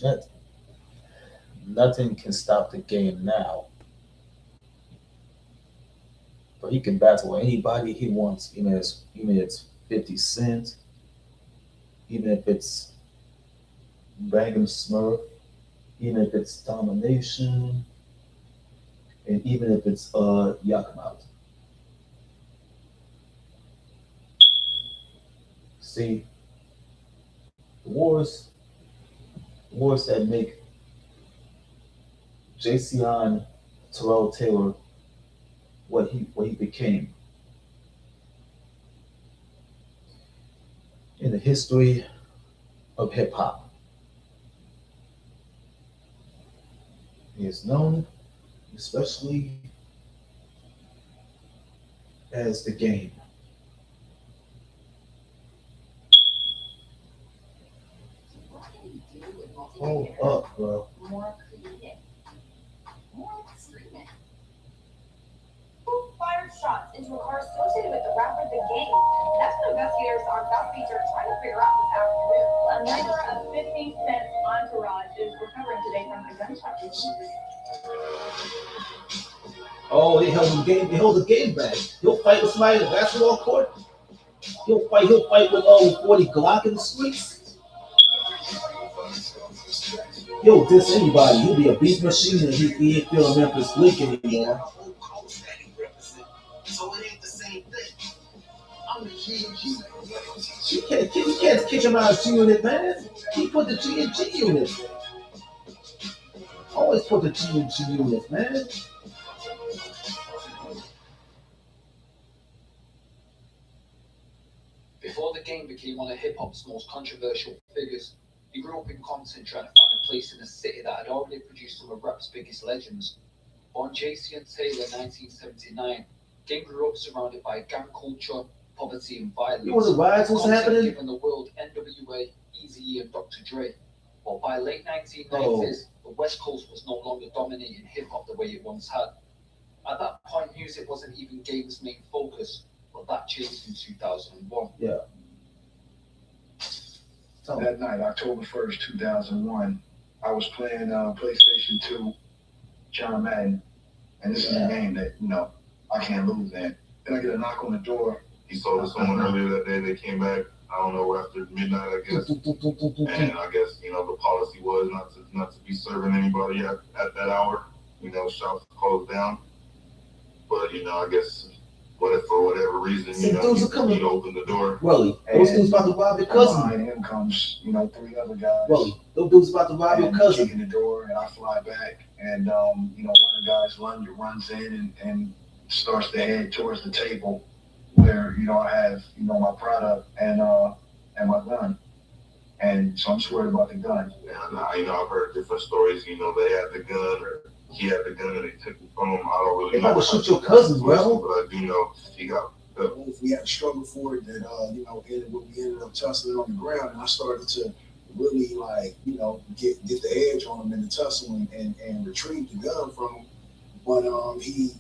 Nothing. Nothing can stop the game now. But he can battle anybody he wants, even if it's 50 Cent, even if it's Bangum Smurf, even if it's Domination, and even if it's YUKMOUTH. See, the wars that make Jason Terrell Taylor what he became in the history of hip hop. He is known especially as the game. What can you do with Hold multiplayer? up, bro. More creative, more extreme. Who fired shots into a car associated with the rapper The Game? That's what investigators on South Beach are trying to figure out this afternoon. A member of 50 Cent's entourage is recovering today from a gunshot wound. Oh, they held the game back. He'll fight with somebody in the basketball court. He'll fight with 40 Glock in the streets. He'll diss anybody. He'll be a beat machine and he ain't feeling Memphis Bleak anymore. So it ain't the same thing. I'm the G. You can't kick him out of G Unit, man. He put the G in G Unit. Always put the G in G Unit, man. Before the game became one of hip hop's most controversial figures, he grew up in Compton trying to find a place in a city that had already produced some of rap's biggest legends. Born J.C. Taylor in 1979, Game grew up surrounded by gang culture, poverty, and violence. You know the riots was happening? Given the world NWA, Eazy-E, and Dr. Dre. But by late 1990s, the West Coast was no longer dominating hip hop the way it once had. At that point, music wasn't even Game's main focus, but that changed in 2001. Yeah. That night, October 1st, 2001, I was playing PlayStation 2, John Madden, and this is a game that, I can't lose in. Then I get a knock on the door. He sold to someone earlier that day. They came back, I don't know, after midnight, I guess. And I guess, the policy was not to be serving anybody at that hour. Shops closed down. But, I guess for whatever reason, he opened the door. Welly, those dudes about to rob your cousin. Behind him comes, 3 other guys. Welly, those dudes about to rob your cousin. Kicking the door, and I fly back. And, one of the guys runs in and starts to head towards the table where, I have, my product and my gun. And so I'm just worried about the gun. Yeah, I've heard different stories. They had the gun, or he had the gun, and they took it from him. I don't really know. They about to shoot your cousin, bro. But I do know he got killed. We had a struggle for it that, we ended up tussling on the ground, and I started to really, get the edge on him in the tussle and retrieve the gun from him. But he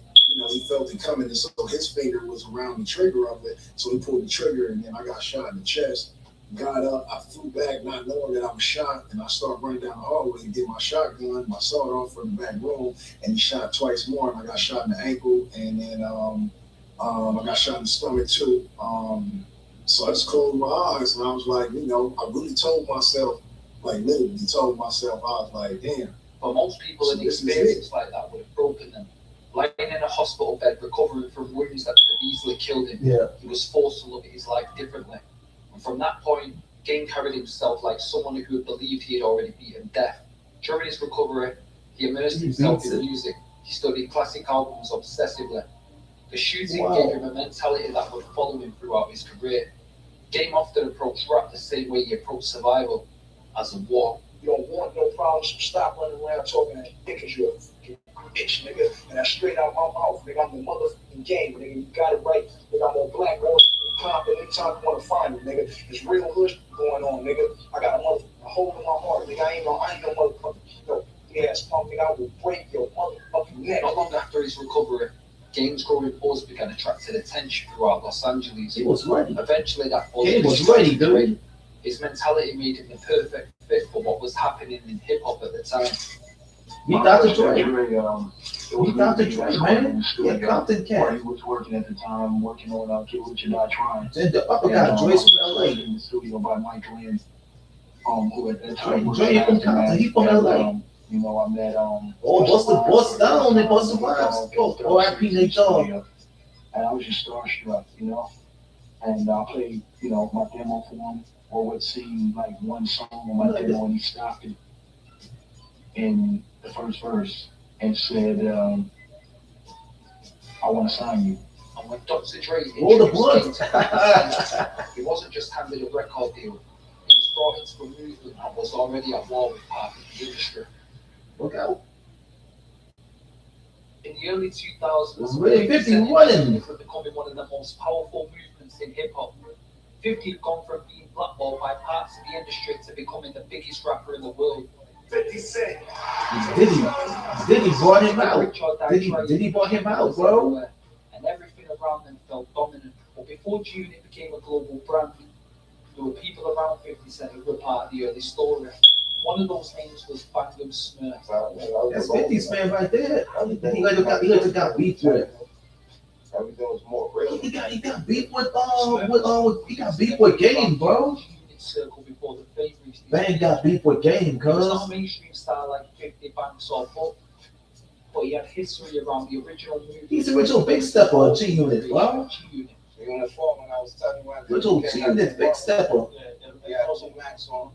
felt it coming, and so his finger was around the trigger of it. So he pulled the trigger, and then I got shot in the chest. Got up, I flew back, not knowing that I was shot, and I started running down the hallway to get my shotgun, my sawed-off from the back room, and he shot twice more, and I got shot in the ankle, and then I got shot in the stomach too. So I just closed my eyes, and I was like, I really told myself, literally told myself, I was like, damn. But most people in experiences like that would have broken them. Lying in a hospital bed, recovering from wounds that could have easily killed him, he was forced to look at his life differently. And from that point, Game carried himself like someone who had believed he had already beaten death. During his recovery, he immersed himself in music. He studied classic albums obsessively. The shooting gave him a mentality that would follow him throughout his career. Game often approached rap the same way he approached survival, as a war. You don't want no problems, so stop running around talking that because you're a fucking bitch, nigga. And that's straight out my mouth, nigga. I'm the motherfucking game, nigga. You got it right. Nigga, I'm on black, on pop, and anytime you want to find me, nigga. It's real hood going on, nigga. I got a hole in my heart, nigga. I ain't no motherfucker. Ass punk, nigga. I will break your motherfucking neck. Not long after his recovery, Game's growing buzz began attracting attention throughout Los Angeles. He was ready. Eventually, that buzz Game was ready, dude. his mentality made him the perfect fit for what was happening in hip hop at the time. He Dr. Dre. He Dr. Dre, man. Yeah, Compton Where cat. he was working at the time, working on Get Rich or Die Trying. And the upper guy, Dre from LA. In the studio by Mike Lynn, who at that time was Dre from Compton. He from LA. You know, I met Bust down and Busta Rhymes. R.I.P. Nate Dogg. And I was just starstruck, you know. And I played, you know, my demo for him, or what seemed like one song on my demo, and he stopped it in the first verse and said, I want to sign you. And when Dr. Dre Roll the blunt. he wasn't just handed a record deal, he was brought into a movement that was already at war with part of the industry. Look out. In the early 2000s, Was really 50 running. was becoming one of the most powerful movements in hip hop. 50 had gone from being blackballed by parts of the industry to becoming the biggest rapper in the world. 50 Cent. Diddy brought him out. Diddy brought him out, bro. And everything around them felt dominant. But before June, it became a global brand. There were people around 50 Cent who were part of the early story. One of those names was YUKMOUTH. That's 50's man right there. He later got beef with. Everything was more real. He got beef with Game, bro. Bang got beef with Game, He was cuz. not a mainstream star like 50 Banks or Buck, but he had history around the original movie. He's the original Big Stepper, G-Unit, bro. G-Unit. Uniform, when I was telling you, Original G-Unit, Big Stepper. Yeah, also Max on.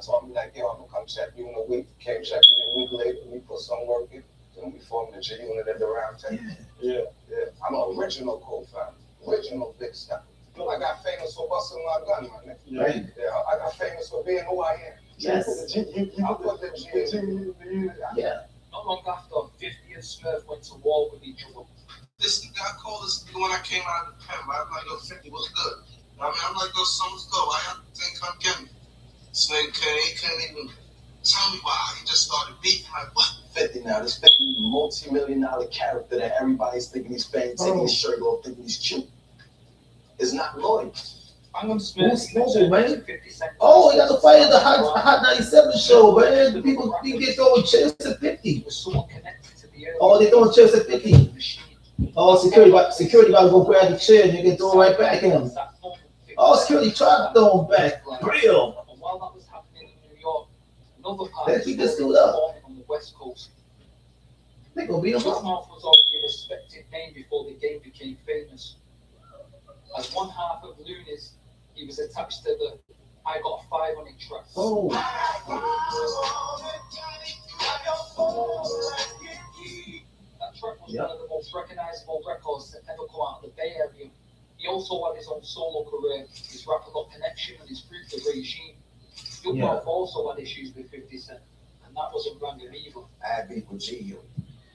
Told me like, yo, I'm gonna come check you in a week. Came check me a week later. We put some work in. Then we formed the G Unit at the round table. Yeah. I'm an original co-founder. Original Big Step. You know, I got famous for busting my gun, my nigga. Right. Yeah, I got famous for being who I am. Yes. I put the G in. Yeah. Not long after, 50 and SMURF went to war with each other. This guy called us when I came out of the pen. I was like, yo, 50 was good. I mean, I'm like, yo, something's good. Why y'all think come get me? This nigga couldn't even tell me why. He just started beefing. Like, what? 50 now, this 50 multi-million-dollar character that everybody's thinking he's fame, taking his shirt off, thinking he's cute, is not loyal. Who's man? Oh, he got to fight at the Hot 97 show, man. The people get throwing chairs at 50. Oh, they throwing chairs at 50. Oh, security about to go grab the chair and they can throw it right back at him. Oh, security tried to throw him back. Real. And while that was happening in New York, another Let's party keep this was dude up. forming on the West Coast. They gonna beat him up. YUKMOUTH was already a respected name before the game became famous. As one half of Lunis, he was attached to the I Got 5 on it track. Oh. That track was one of the most recognizable records that ever come out of the Bay Area. He also had his own solo career, his rapper got Connection and his group, The Regime. YUKMOUTH also had issues with 50 Cent, and that wasn't random either. I had beef with G-Unit.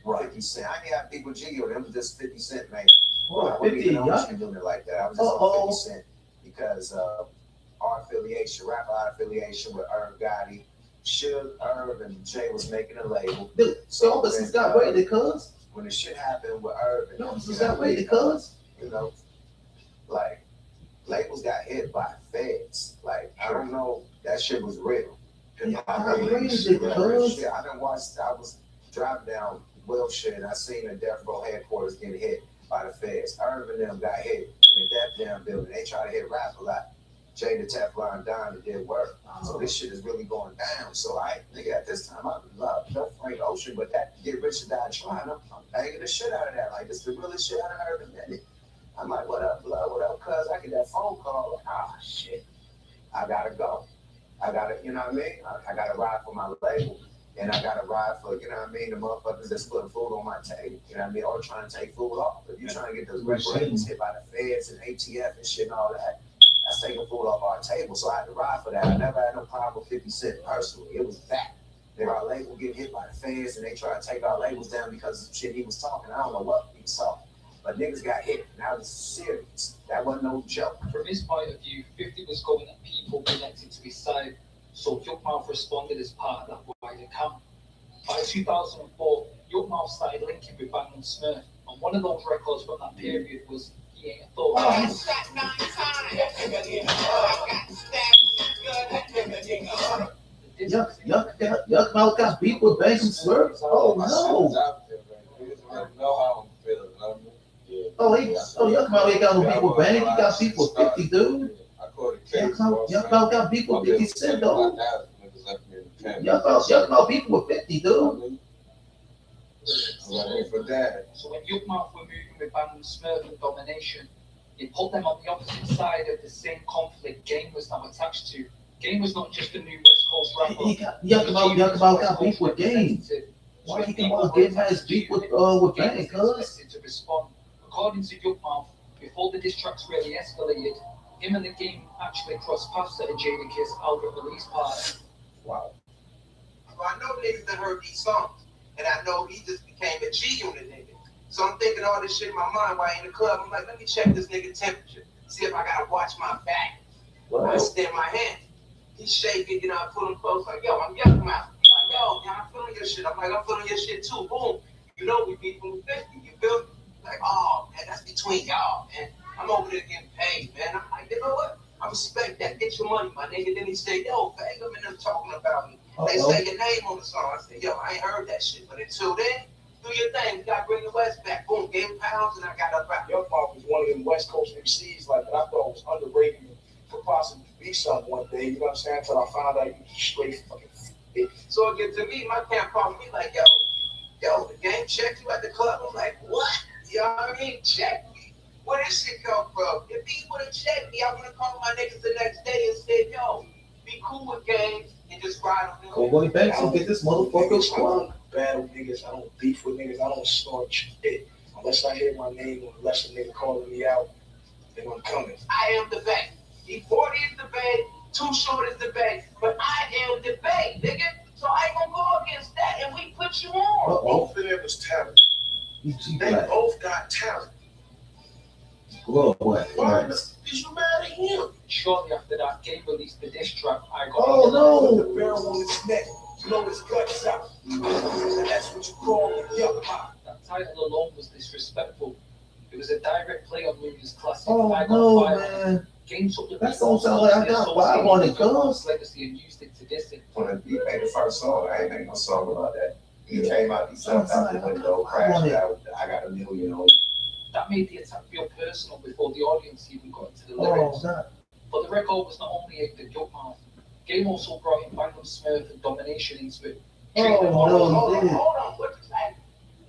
Right. 50 Cent. I didn't have beef with G-Unit. It was just 50 Cent, man. Oh, I wasn't 50, even yeah. doing it like that. I was just on 50 Cent because our affiliation, rap affiliation with Irv Gotti, Suge, Irv, and Jay was making a label. Dude, so this has got rated, cuz. When the shit happened with Irv and No, this has got rated, cuz. you know, like labels got hit by feds. Like I don't know, that shit was real. Yeah, I mean, crazy, cuz. I done watched. I was driving down Wilshire and I seen the Death Row headquarters get hit by the feds. Irv and them got hit in the Def Jam building. They try to hit rap a lot. Jay the Teflon Don that did work. So this shit is really going down. So nigga, at this time I love Frank Ocean, but that Get Rich or Die Trying, I'm banging the shit out of that. Like this the realest shit I heard in a minute. I'm like, what up, blood? What up, cuz? I get that phone call. Like, shit. I gotta go. I gotta, you know what I mean? I gotta ride for my label. And I gotta ride for, you know what I mean, the motherfuckers that's putting food on my table. You know what I mean? Or trying to take food off. If you're trying to get those reparations hit by the feds and ATF and shit and all that, that's taking food off our table. So I had to ride for that. I never had no problem with 50 Cent personally. It was that. Our label getting hit by the feds and they try to take our labels down because of shit he was talking. I don't know what he was talking. But niggas got hit. Now it's serious. That wasn't no joke. From his point of view, 50 was going at people connected to his side, so YUKMOUTH responded as part of that wider camp. By 2004, YUKMOUTH started linking with Bang and SMURF, and one of those records from that period was He Ain't a Thought. Yukmouth got beat with Bangum SMURF. Oh no. Yukmouth ain't got no beat with Bang. He got beat with 50, dude. Yukmouth got beat with 50 Cent, though. Yukmouth beat with 50, dude. For that. So when Yukmouth were moving with Bangum SMURF and Domination, they put them on the opposite side of the same conflict Game was now attached to. Game was not just a new West Coast rapper. Yukmouth got beat with Game. Why he come on Game has beat with Bang, cuz? To respond. According to Yukmouth, before the diss tracks really escalated, him and the Game actually crossed paths at a Jadakiss album release party. Wow. So I know niggas that heard these songs, and I know he just became a G unit nigga. So I'm thinking all this shit in my mind while in the club. I'm like, let me check this nigga temperature, see if I gotta watch my back. Wow. I extend my hand. He's shaking, you know, I pull him close, like, yo, I'm Yukmouth. He's like, yo, man, I'm feeling your shit. I'm like, I'm feeling your shit too. Boom. You know we beat from 50, you feel me? Like, oh, man, that's between y'all, man. I'm over there getting paid, man. I'm like, you know what? I respect that. Get your money, my nigga. Then he said, yo, Bangum and them talking about me. They say your name on the song. I said, yo, I ain't heard that shit. But until then, do your thing. You got to bring the West back. Boom, gave him pounds, and I got up back. Yukmouth was one of them West Coast MCs like that I thought was underrated for possibly be something one day. You know what I'm saying? Until I found out he was straight fucking fit. So again, to me, my camp called me like, yo, the game checked you at the club. I'm like, what? You know what I mean? Check me. Where this shit come from? If he would have checked me, I would have called my niggas the next day and said, yo, be cool with games and just ride on them. Go boy back and get this motherfucker squad. Battle niggas, I don't beef with niggas, I don't start shit. Unless I hear my name or unless a nigga calling me out, then I'm coming. I am the bank. E40 is the bank, Too Short is the bank, but I am the bank, nigga. So I ain't gonna go against that, and we put you on. Both of them was talent. They both got talent. Why is you mad at him? Shortly after that, Game released the diss track, I Got Oh no! The barrel on his neck, blow his guts out. And that's what you call Yukmouth. That title alone was disrespectful. It was a direct play on Mooney's classic Oh I Got no, Fire. man. Game took the That don't sound like I got five on it, cuz. legacy and used it to diss it. When he made the first song, I ain't made no song about that. He came out, he jumped out the window, crashed out. I got $1 million on it. That made the attack feel personal before the audience even got into the lyrics. God. But the record was not only aimed at Yukmouth. Game also brought in Bangum SMURF and Domination into it. Hold on, what you say?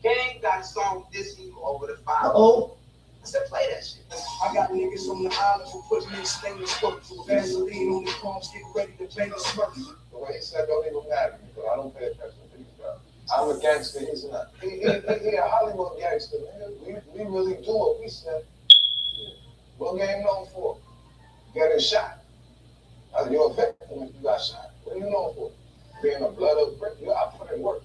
Gang got a song this year over the fire. I said, play that shit. I got niggas on the island for putting in stainless steel. Vaseline on the palms, getting ready to bang the SMURF. The way he said don't even matter because I don't pay attention to these guys. I'm a gangster, he's not. He a Hollywood gangster, man. We really do what we said. Yeah. What game known for? Getting shot. You're a victim if you got shot. What are you known for? Being a blood of brick. I put in work.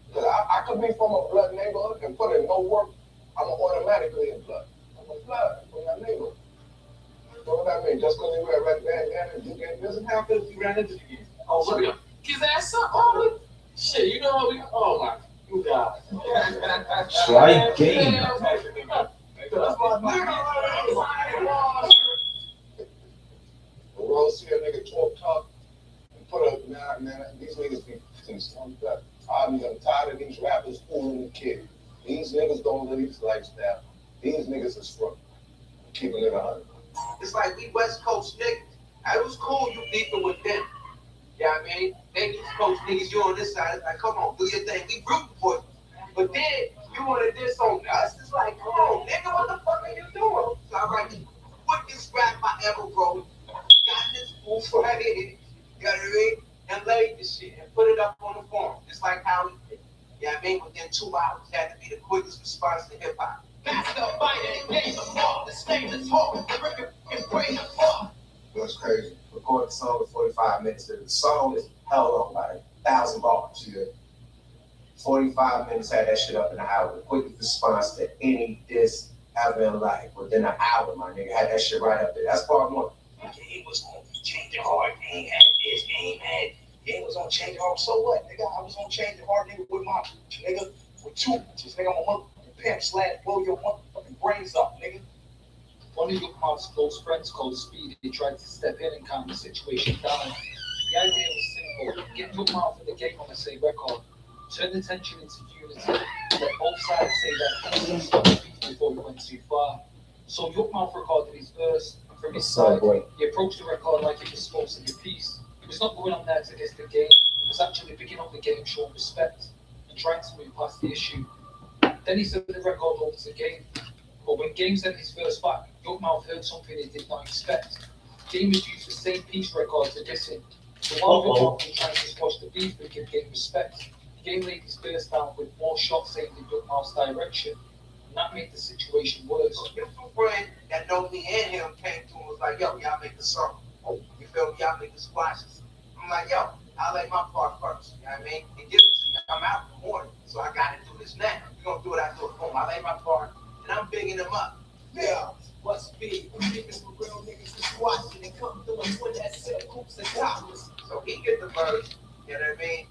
Because I could be from a blood neighborhood and put in no work. I'm automatically in blood. I'm a blood from that neighborhood. So what that mean? Just because you wear a red bandana, you get this and how could you ran into you? Oh, look at him. His ass up. Oh, shit, you know how we. Oh, my. You got it. Strike game. That's my nigga. The world see a nigga talk and put a man, these niggas be slumped up. I'm tired of these rappers fooling the kid. These niggas don't live this lifestyle. These niggas is from keeping it 100. It's like we West Coast niggas. It was cool you beefing with them. You know what I mean? They East Coast niggas, you on this side. It's like, come on, do your thing. We rooting for you. But then you want to diss on us. It's like, come on, nigga, what the fuck are you doing? So I'm like, quickest rap I ever wrote. Got this fool right here. You know what I mean? And laid this shit and put it up on the forum. Just like how we did. You know what I mean? Within 2 hours, had to be the quickest response to hip hop. Master fighter and game of law. The stainless hard. The record and brain of law. That's crazy. Record the song in 45 minutes. The song is hell long, like 1,000 bars. Yeah. 45 minutes had that shit up in the hour. The quickest response to any diss ever in life. Within an hour, my nigga had that shit right up there. That's part one. Game was on changing hard. Game had this. Game was on changing hard. So what, nigga? I was on changing hard, nigga, with my nigga with 2 inches. Nigga, I'm a motherfucking pimp slash blow your motherfucking brains up, nigga. One of Yukmouth's close friends called Speed, he tried to step in and calm the situation down. The idea was simple: get YUKMOUTH at the game on the same record, turn the tension into unity, let both sides say that stop the beef before we went too far. So YUKMOUTH recorded his verse, and from his side, he approached the record like it was supposed to be peace. He was not going on there to get the game, he was actually picking up the game, showing respect, and trying to move past the issue. Then he sent the record over to Game. But when Game sent his verse back, YUKMOUTH heard something he did not expect. Game had used the same peace record to diss him. So while YUKMOUTH was trying to squash the beef and give Game respect, Game laid his verse down with more shots aimed in YUKMOUTH's direction. And that made the situation worse. So your friend that know me and him came to him and was like, yo, y'all make the song. You feel me? Y'all make the splashes. I'm like, yo, I'll lay my part first. You know what I mean? And give it to you. I'm out in the morning, so I gotta do this now. You're gonna do it, I do it. Boom, I lay my part, and I'm bigging them up. Yeah, must be. I'm niggas for real niggas to squash and they come through and win that set of coops and topless. So he get the verse, you know what I mean?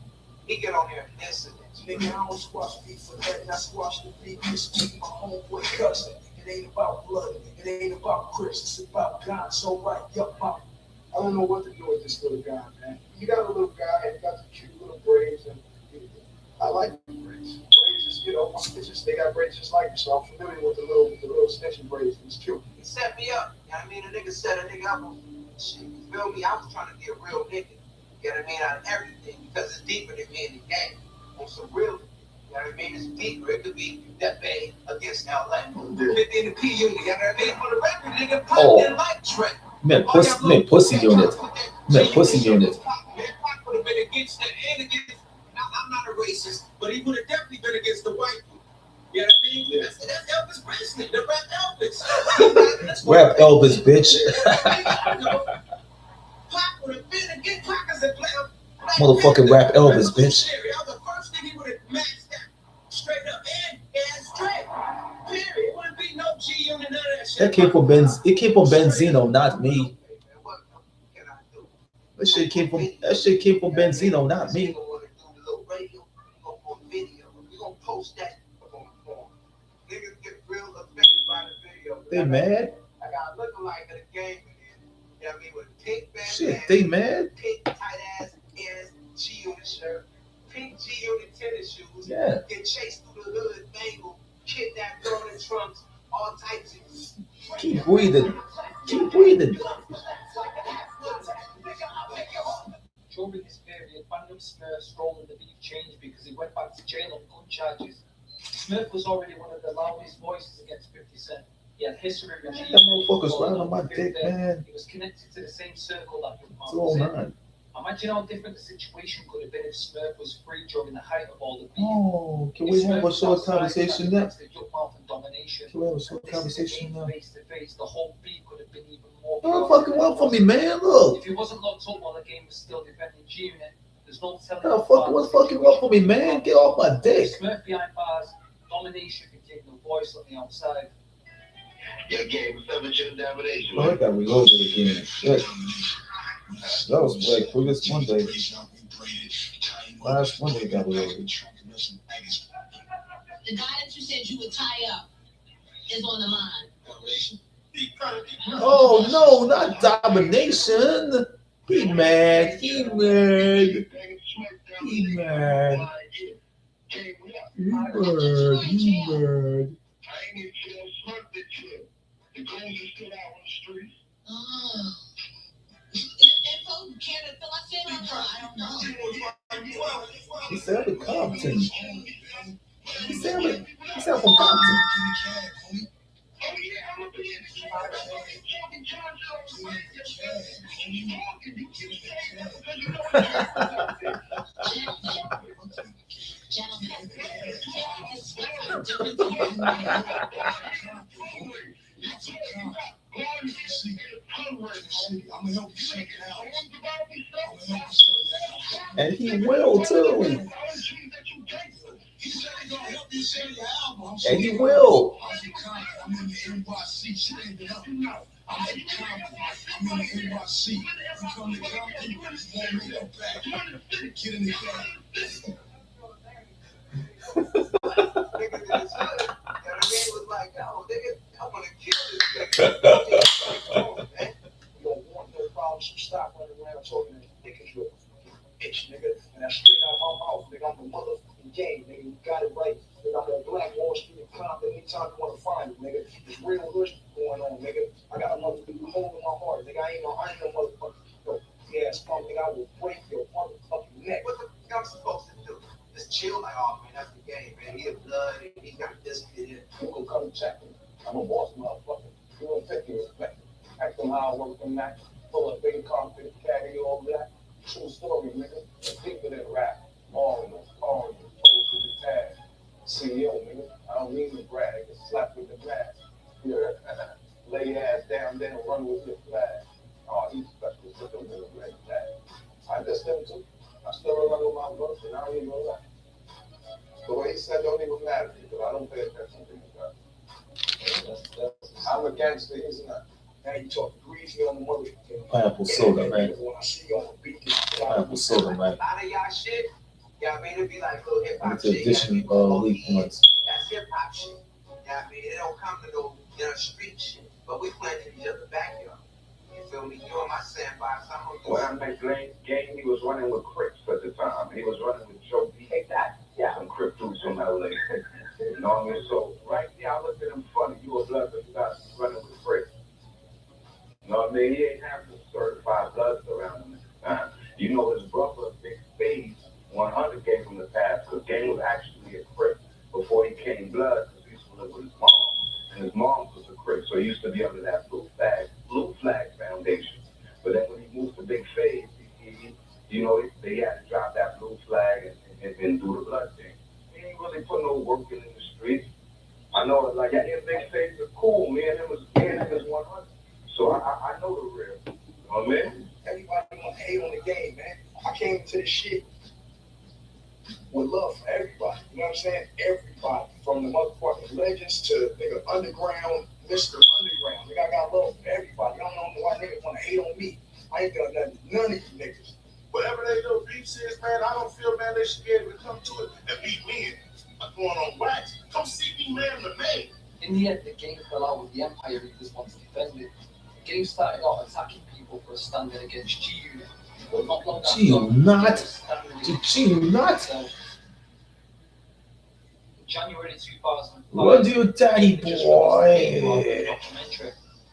He get on here and dissing it. Nigga, I don't squash beef for that, and I squash the beef. This beef, my homeboy cousin. It ain't about blood, it ain't about Chris, it's about God. So right, yup, pop. I don't know what to do with this little guy, man. You got a little guy, and you got the cute little braids, and I like braids. Braids is, you know, it's just, they got braids just like you, so I'm familiar with the little extension braids. It's cute. He set me up. You know what I mean? The nigga set a nigga up. Shit, you feel me? I was trying to be a real nigga. You know what I mean? Out of everything, because it's deeper than me in the game. On some real, you know what I mean? It's deeper. It could be that Bay against LA. 50 in the P unit, you know what I mean? For the record, nigga, pop that like Trey. Man, pussy unit. Man, pussy unit. I'm not a racist, but he would have definitely been against the white people. You know what I mean? Yeah. That's Elvis Presley, the rap Elvis. Rap Elvis, bitch. Pac would have been against Pac as a player. Motherfucking rap Elvis, bitch. The first thing he would have matched that straight up and straight. Period. It wouldn't be no G unit, none of that shit. It came from Benzino, not me. That shit came from Benzino, not me. Post that. Niggas get real offended by the video. They mad? I got looking like a game. You know what I mean? With a pink band. Shit, they mad? Pink tight ass G unit shirt. Pink G unit tennis shoes. Yeah. Get chased through the hood, bangle, kidnap girl in trunks, all types of. Keep breathing. Keep breathing. During this period, Bandham SMURF's role in the beef changed because he went back to jail on gun charges. SMURF was already one of the loudest voices against 50 Cent. He had history with G. That motherfucker's right on my dick, man. He was connected to the same circle that YUKMOUTH So was in. man. Imagine how different the situation could have been if SMURF was free during the height of all the beef. Oh, can we have a short conversation now? YUKMOUTH and domination. Can we have a short conversation now? Face to face, the whole beef could have been even more. Oh, fucking well for me, man. Look. If he wasn't locked up while the game was still defending G-Unit, there's no telling. Oh, what's fucking well for me, man? Get off my dick. SMURF behind bars, domination became the voice on the outside. Your game, 7-gen domination. Oh, I got reloaded again. Shit. That was like previous Monday. Last Monday got reloaded. The guy that you said you would tie up is on the line. Oh no, not domination. He mad. He mad. He mad. He mad. He mad. Oh. He said I'm Compton. He said I'm from Compton. And he will too. And he will. Stop running around talking that niggas real to check him. I'm a boss motherfucker. You don't take your respect. Ask them how I work them nights. Pull a big concrete caddy all black. True story, nigga. Deeper than rap. All hold to the tag. CEO, nigga. I don't mean to brag. It's slap with the mask. Yeah. Lay your ass down there and run with your flag. Oh, he's special. Put them in the red tag. I just them too. I still remember my verse and I don't even lie. The way he said don't even matter because I don't pay attention to you guys. I'm a gangster, he's not. Now you talk greasy on the motherfucker. Pineapple soda, man. When I see you on the beat, Pineapple soda, man. A lot of y'all shit, yeah, I mean, it'd be like little hip hop It's an shit. addition leak points. That's hip hop shit. Yeah, I mean, it don't come to no street shit, but we playing in each other's backyard. You feel me? You on my sandbox, I'm on Well, I'm like game, he was running with Crips at the time. He was running with Joe B. Exactly. Yeah. Some Crip dudes from LA. You know what I mean? So right now I look at him funny. You a blood, but you got running with Crips. You know what I mean? He ain't having certified bloods around him at the time. You know his brother, Big Spades, 100 gave him the pass because Game was actually a Crip before he came blood because he used to live with his mom. And his mom was a Crip, so he used to be under that blue flag foundation. But then when he moved to Big Spades, you know, they had to drop that blue flag and do the blood thing. He ain't really put no work in the streets. I know, like, him and Big Spades are cool. Me and him was 100. So I know the real. You know what I mean? Everybody want to hate on the game, man. I came to this shit with love for everybody. You know what I'm saying? Everybody. From the motherfucking legends to nigga underground, Mr. Underground. Nigga, I got love for everybody. I don't know why niggas want to hate on me. I ain't done nothing. None of you niggas. Whatever they do, beefs is, man, I don't feel, man, they should be able to come to it and beat me. I'm going on wax. Come see me, man, the name. In the end, the game fell out with the Empire because once defended. The game started out attacking people for standing against G-Unit. But not long after, G-Unit? January 2005. What do you daddy boy? Documentary.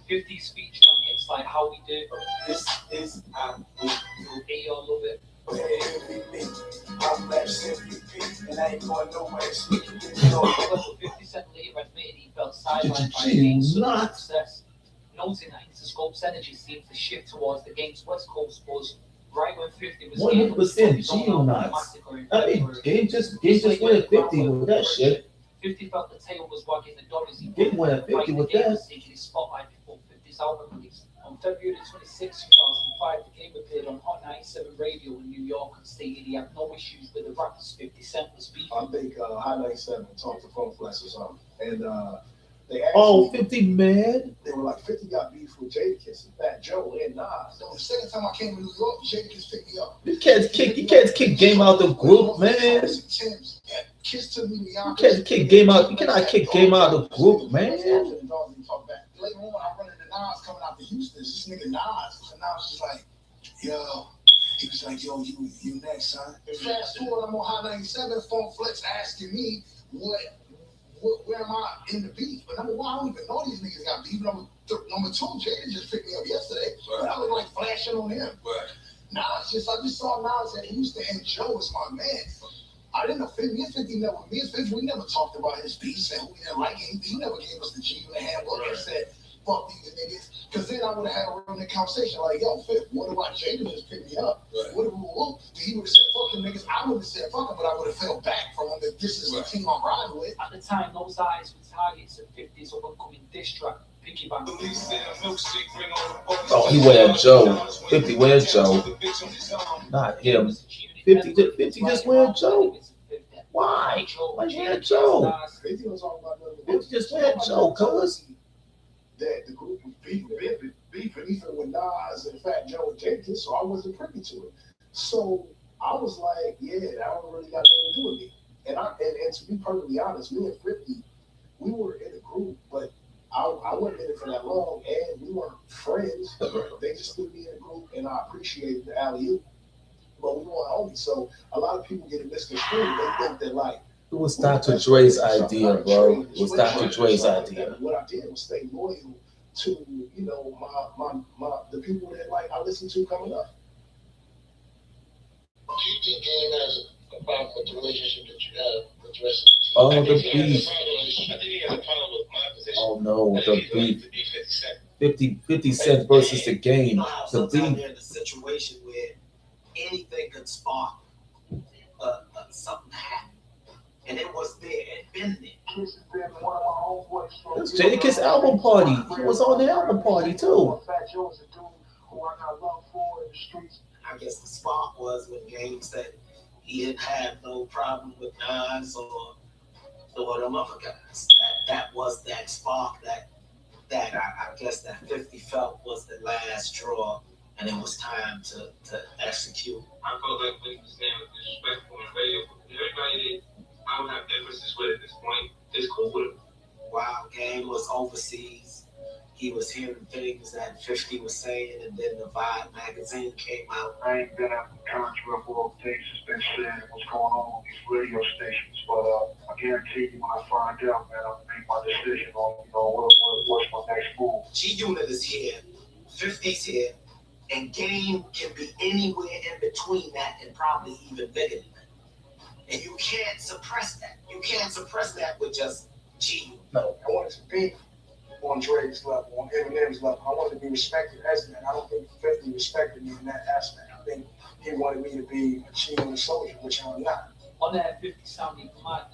50 speeches on hits like How We Do. This is Hey, y'all love it. I'm that simply and I ain't going nowhere. However, 50 Cent later admitted he felt sidelined by the game's success, noting that Interscope's energy seemed to shift towards the game's West Coast was right when 50 was 100% G-Nuts. I mean, game just went at 50 with that shit. 50 felt the tail was wagging the dog as he went at 50 with that. Taking his spotlight before 50's album release. On February 26, 2005, the game appeared on Hot 97 Radio in New York and stated he had no issues with the rappers 50 Cent was beefing. I think Hot 97 talked to Funk Flex or something. And they actually, 50 man. They were like, 50 got beef with Jadakiss and Fat Joe and Nas. So the second time I came to New York, Jadakiss picked me up. You can't kick Game out the group, man. Kiss to me, you can't kick Game out. You cannot kick Game out of the group, man. Later on, I run into Nas coming out to Houston. This nigga Nas, and Nas was like, yo. He was like, yo, you next, son. Fast forward, I'm on Hot 97, Funk Flex asking me where am I in the beef? But number one, I don't even know these niggas got beef. Number two, Jada just picked me up yesterday. But I look like flashing on him. But I just saw Nas at Houston, and Joe is my man. I didn't know 50. Me and 50 never, we never talked about his beefs and who we didn't like him. He never gave us the G-Unit handbook and said, fuck these niggas. Because then I would have had a real conversation like, yo, Fifth, what about Jada just pick me up? What he would have said, fuck them niggas. I would have said, fuck them, but I would have fell back from him that this is the team I'm riding with. At the time, those eyes were targets of 50's upcoming diss track, Piggyback. Oh, he wear Joe. 50 wear Joe. Not him. 50 just wear Joe. Why? Why wear Joe? 50 just wear Joe, cuz. That the group was beefing with Nas and Fat Joe and Jadakiss, so I wasn't privy to it. So I was like, yeah, that don't really got nothing to do with me. And to be perfectly honest, me and 50, we were in a group, but I wasn't in it for that long, and we weren't friends. They just put me in a group, and I appreciated the alley-oop, but we weren't homies. So a lot of people get it misconstrued. They think that, like, it was Dr. Dre's idea, bro. It was Dr. Dre's idea. What I did was stay loyal to, you know, my the people that like I listened to coming up. Do you think Game has a problem with the relationship that you have with the rest of the team? Oh, the beef. I think he has a problem with my Oh no, the beef. 50 Cent versus the Game. You know how The sometimes beef. they're in a situation where anything could spark something to happen. And it was there, it been there. It's Jadakiss album party. He was on the album party too. I guess the spark was when Game said he didn't have no problem with Nas or them other guys. That was that spark that I guess that 50 felt was the last straw, and it was time to execute. I felt like 50 Cent was disrespectful in radio. Everybody that I would have differences with at this point is cool with him. While Game was overseas, he was hearing things that 50 was saying, and then the Vibe magazine came out. I ain't been out in the country of all things that's been said and what's going on these radio stations, but I guarantee you when I find out, man, I'll make my decision on, what's my next move. G-Unit is here, 50's here, and Game can be anywhere in between that and probably even bigger than that. And you can't suppress that. You can't suppress that with just G. No, I wanted to be on Drake's level, on Eminem's level. I wanted to be respected as that. I don't think 50 respected me in that aspect. I think he wanted me to be a G-Unit soldier, which I'm not. On that 50 sounding mad,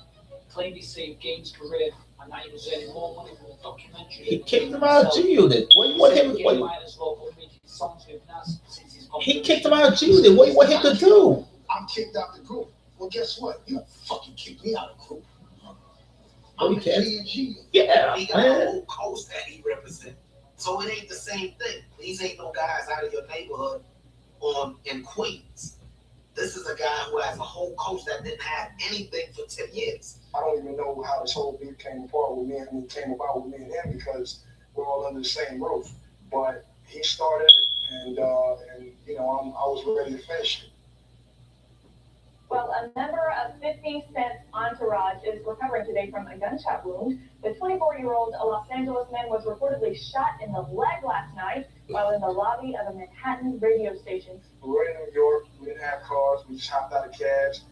claimed he saved Game's career and that he was earning more money from the documentary. He kicked him out of G-Unit. What do you want him to might as well go making songs with Nas since he's gone. He kicked him out of G-Unit. What do you want him to do? I'm kicked out the group. Well, guess what? You don't fucking kick me out of the group. Oh, I'm the G&G. Yeah, he got a whole coast that he represents. So it ain't the same thing. These ain't no guys out of your neighborhood in Queens. This is a guy who has a whole coast that didn't have anything for 10 years. I don't even know how this whole beef came about with me and him because we're all under the same roof. But he started it, and I was ready to finish it. Well, a member of 50 Cent's entourage is recovering today from a gunshot wound. The 24-year-old Los Angeles man was reportedly shot in the leg last night while in the lobby of a Manhattan radio station. We were in New York. We didn't have cars. We just hopped out of cabs,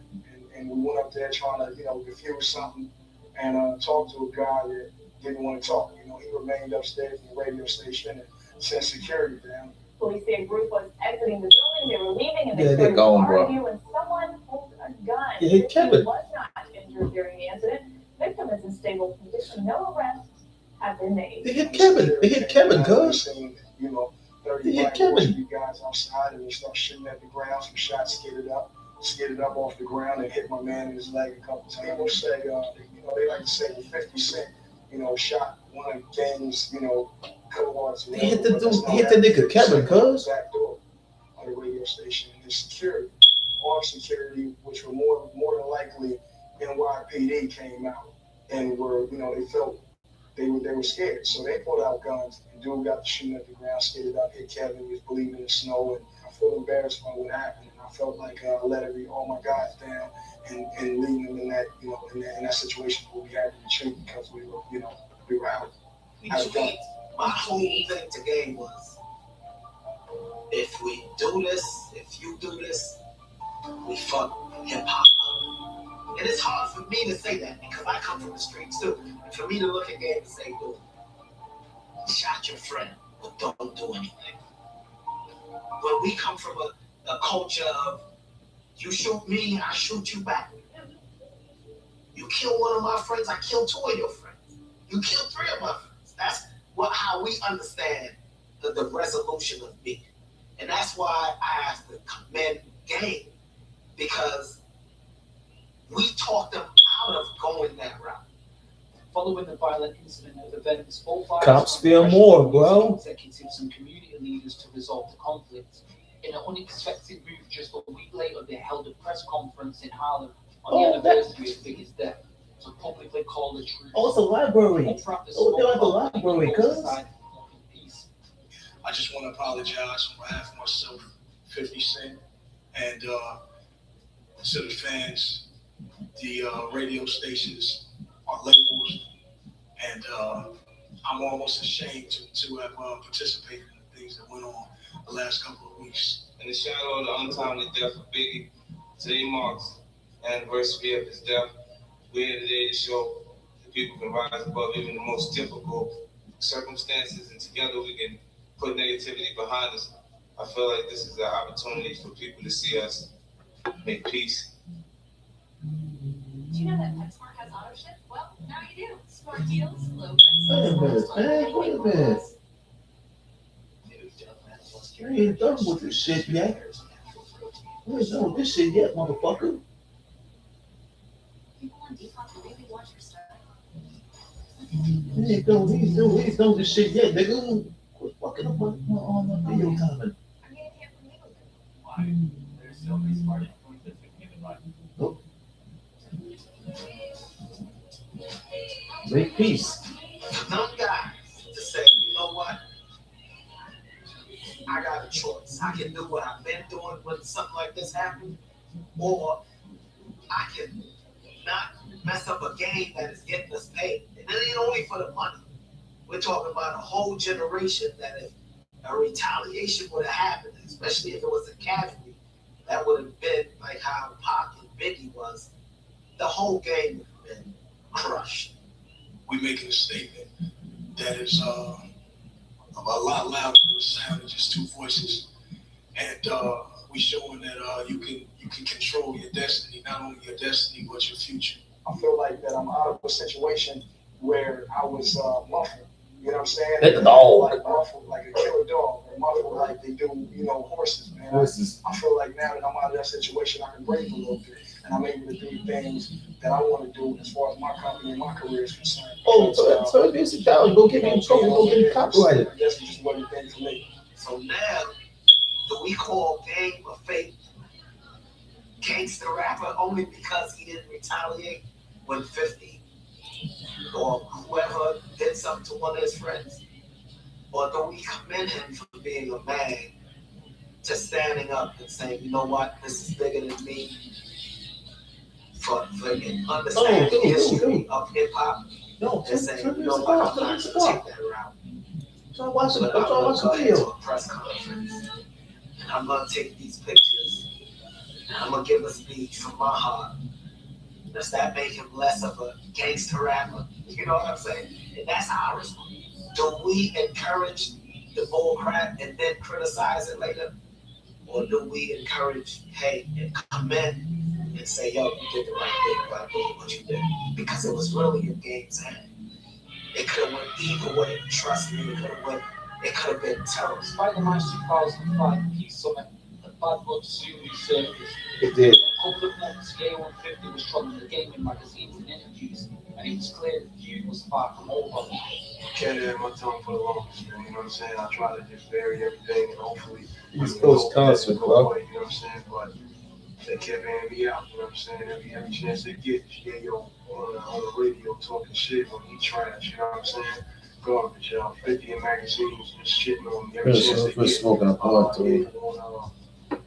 and we went up there trying to, diffuse something and talk to a guy that didn't want to talk. He remained upstairs in the radio station and sent security down. Police say a group was exiting the building. They were leaving, and they they're started gone, to bro. argue, and someone pulled a gun. They hit Kevin. He was not injured during the incident. Victim is in stable condition. No arrests have been made. They hit Kevin. They hit Kevin, cuz. 30 hit black Kevin. guys outside, and they start shooting at the ground. Some shots skidded up off the ground and hit my man in his leg a couple times. I will say, they like to say the 50 Cent, shot one of Game's, cohorts. They hit the dude. They hit the nigga Kevin, cuz. Back door on the radio station, and the security, armed security, which were more than likely NYPD, came out and were, they felt they were scared, so they pulled out guns. And dude got to shooting at the ground, skidded up, hit Kevin. He was bleeding in the snow, and I feel embarrassed by what happened. And I felt like I let all my guys down and leaving them in that, in that situation where we had to retreat because we were out. My whole thing to Game was, if we do this, if you do this, we fuck hip hop up. And it's hard for me to say that because I come from the streets too. And for me to look at Game and say, dude, shot your friend, but don't do anything. When we come from a culture of, you shoot me, I shoot you back. You kill one of my friends, I kill two of your friends. You kill three of my friends. That's how we understand the resolution of beef. And that's why I have to commend Game, because we talked them out of going that route. Following the violent incident at events, all five Cops feel more, bro. Executives and community leaders to resolve the conflict. In an unexpected move, just a week later, they held a press conference in Harlem on the anniversary of Biggie's death to publicly call the truth. Oh, it's a library. They're at the library, cuz. I just want to apologize on behalf of myself, 50 Cent, and to the fans, the radio stations, our labels, and I'm almost ashamed to have participated in the things that went on the last couple of weeks. In the shadow of the untimely death of Biggie, today marks the anniversary of his death. We're here today to show people can rise above even the most difficult circumstances, and together we can put negativity behind us. I feel like this is an opportunity for people to see us make peace. Do you know that PetSmart has auto ship? Well, now you do. Smart deals, low Wait a prices. minute, man. Wait a minute. You ain't done with this shit yet. You ain't done with this shit yet, motherfucker. People on Depop really watch your stuff. You ain't done with this shit yet, nigga. Quit fucking up on my video timing. I'm getting hit from legal. Why? There's so many smart influencers that came in mind. Nope. Make peace. Enough guys to say, you know what? I got a choice. I can do what I've been doing when something like this happens, or I can not mess up a game that is getting us paid. And it ain't only for the money. We're talking about a whole generation that if a retaliation would have happened, especially if it was a casualty, that would have been like how Pac and Biggie was, the whole game would have been crushed. We making a statement that is a lot louder than the sound of just two voices, and we showing that you can control your destiny, not only your destiny but your future. I feel like that I'm out of a situation where I was muffled. You know what I'm saying? Hit the dog. Like muffled, like a killer dog, or muffled like they do, horses, man. Horses. I feel like now that I'm out of that situation, I can breathe a little bit, and I'm able to do things that I want to do as far as my company and my career is concerned. Oh, so music down. Go get me in trouble. Go get me copyrighted. That's just what it did for me. So now, do we call Game a fake gangster rapper only because he didn't retaliate when 50 or whoever did something to one of his friends? Or do we commend him for being a man, to standing up and saying, you know what, this is bigger than me, for understanding the history of hip hop, and saying, you know what, I'm not going to take that route. But I'm going to go ahead to a press conference, and I'm going to take these pictures, and I'm going to give a speech from my heart. Does that make him less of a gangster rapper? You know what I'm saying? And that's how I respond. Do we encourage the bull crap and then criticize it later? Or do we encourage, hey, and commend and say, yo, you did the right thing by doing what you did? Because it was really your game's end. It could have went either way. Trust me, it could have been terrible. Spider-Man 2005 Peace Summit, the Bad Blood series surfaced. It did. A couple of months, Year 150 was trotting the gaming magazines and interviews, and it was clear the feud was far from over. Can't have my tongue for the longest, man. You know what I'm saying? I try to just bury everything, and hopefully, East Coast concert, bro. You know what I'm saying? But they kept handing me out. You know what I'm saying? Every chance they get, yeah, yo, on the radio talking shit on me trash. You know what I'm saying? Garbage, y'all. 50 in magazines just shitting on me every chance they get. Smoking a blunt, too.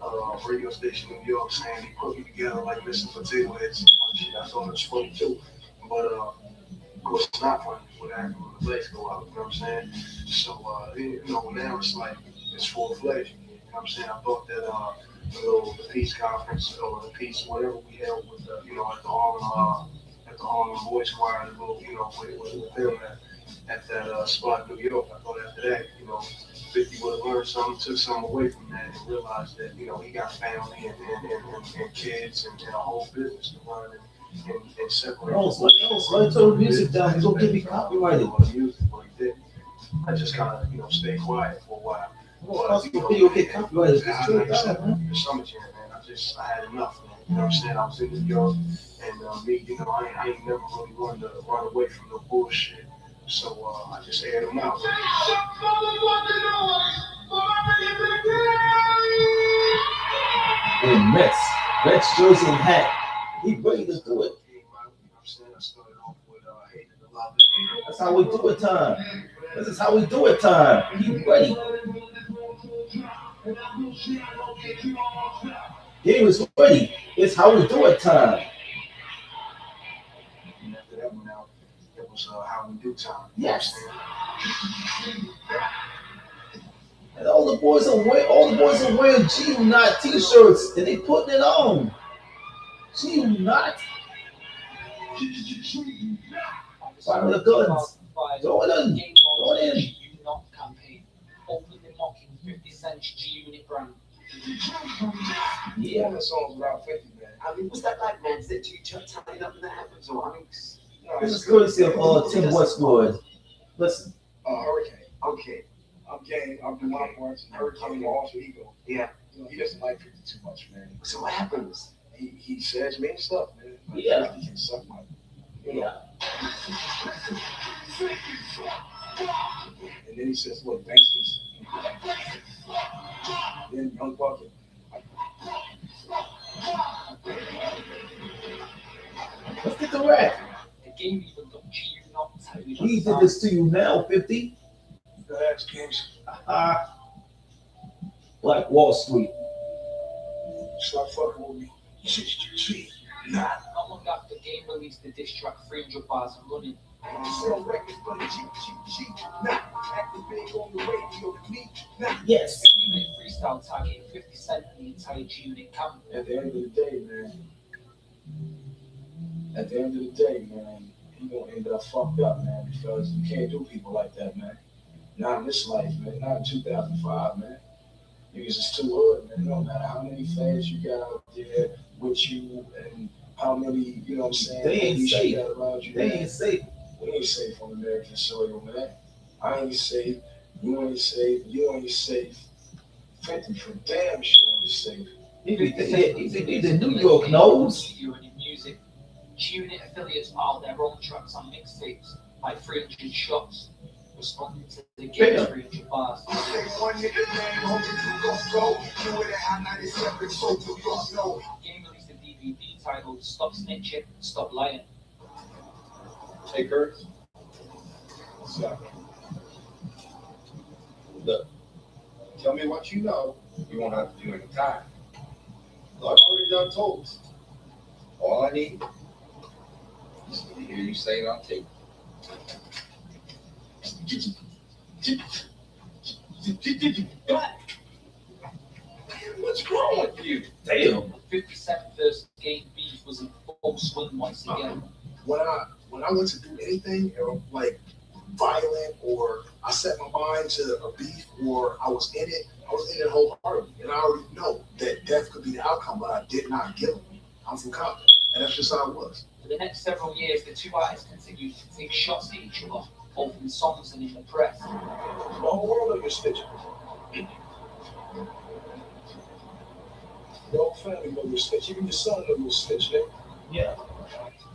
On radio station in New York saying they put me together like Mr. Potato Head. Shit, I thought it was funny too. But of course it's not funny when the legs go out, you know what I'm saying? So now it's like it's full fledged. You know what I'm saying? I thought that the peace conference or the peace whatever we held with at the Harlem Boys Choir, the little, with them at that spot in New York. I thought after that, 50 would have learned something, took something away from that, and realized that, he got family and kids and a whole business to run and separate. No, turn the music down. He's going to get me copyrighted. I just kind of, stay quiet for a while. Video get copyrighted. It's true, man. The summer jam, man. I had enough, man. You know what I'm saying? I was in New York, and me, I ain't never really run away from no bullshit. So I just aired them out. In Mets jersey and hat. He ready to do it. That's how we do it, time. This is how we do it, time. He ready. Game is ready. It's how we do it, time. And after that one out, it was how we do time. Yes. And all the boys are wearing G-Unit t-shirts and they putting it on. G-Unit. Fire the guns. Throw it in. Throw it in. Not campaign, openly mocking 50 Cent's G-Unit brand. Yeah, that song's about 50, man. I mean, was that like man said you tied up and that happens? Or I mean, This is courtesy of Tim Westwood. Listen. Hurricane. Okay. I'm game. I'm doing my parts. Hurricane alter ego. Yeah. You know, he doesn't like 50 too much, man. So what happens? He says mean stuff, man. Like, Yeah. 50 can suck my, you know. And then he says, "What basements?" Then Young Bucket. Let's get the rap. The game even got G-Unit. We did this to you now, 50. Go ahead, James. Black Wall Street. Stop fucking with me. Not long after the game released the diss track 300 Bars and Running. Yes. He made freestyle tagging 50 Cent and the entire G-Unit camp. At the end of the day, man. At the end of the day, man, he gonna end up fucked up, man, because you can't do people like that, man. Not in this life, man. Not in 2005, man. Niggas is too hood, man. No matter how many fans you got out there with you and how many, you know what I'm saying, They ain't police safe. you got around you. They man. ain't safe. We ain't safe on American soil, man. I ain't safe. You ain't safe. You ain't safe. 50 for damn sure ain't safe. He's in New York, knows. Music. G-Unit affiliates filed their own tracks on mixtapes, like 300 Shots, responding to the game 300 Bars. The game released a DVD titled Stop Snitching, Stop Lying. Hey, Kurt. What's up? Look, tell me what you know. You won't have to do any time. I've already done told us. All I need is to hear you say it on tape. What's wrong with you? Damn. 50 Cent versus Game Beef was in full swing once again. When I went to do anything like violent, or I set my mind to a beef, or I was in it wholeheartedly, and I already know that death could be the outcome, but I did not kill him. I'm from Compton, and that's just how it was. For the next several years, the two artists continued to take shots at each other, both in songs and in the press. The whole world of your snitching. The whole family know you're snitch. Even your son know you're snitch, nigga. Yeah.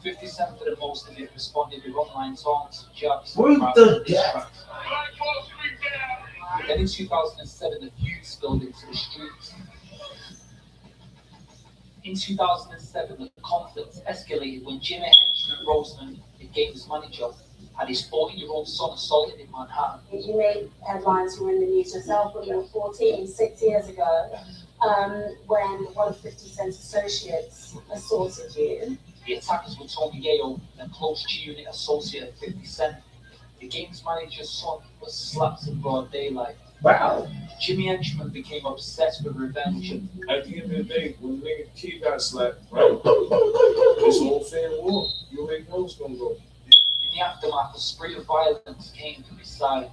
50 Cent, for the most of it, responded with online taunts, jabs, Bring the death. Then in 2007, the feud spilled into the streets. In 2007, the conflict escalated when Jimmy Henchman Roseman, the game's manager, had his 14-year-old son assaulted in Manhattan. You made headlines, you were in the news yourself when you were 14, 6 years ago, when one of 50 Cent's associates assaulted you. The attackers were Tony Yale, a close G-Unit associate of 50 Cent. The game's manager's son was slapped in broad daylight. Wow. Jimmy Henchman became obsessed with revenge. At the end of the day, when the kid got slapped, right? It's all fair war. You already know what's gonna go. In the aftermath, a spree of violence came to his side.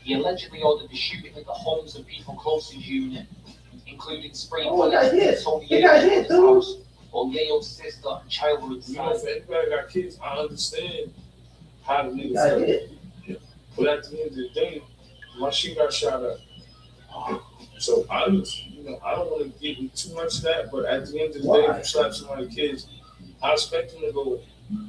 He allegedly ordered the shooting at the homes of people close to his unit, including spraying bullets at Tony Yale's house, while Yale's sister and child were inside. You know, if anybody got kids, I understand how the niggas got hit. But at the end of the day, my shit got shot up. So I don't want to get into too much of that, but at the end of the day, if you slap somebody's kids, I expect them to go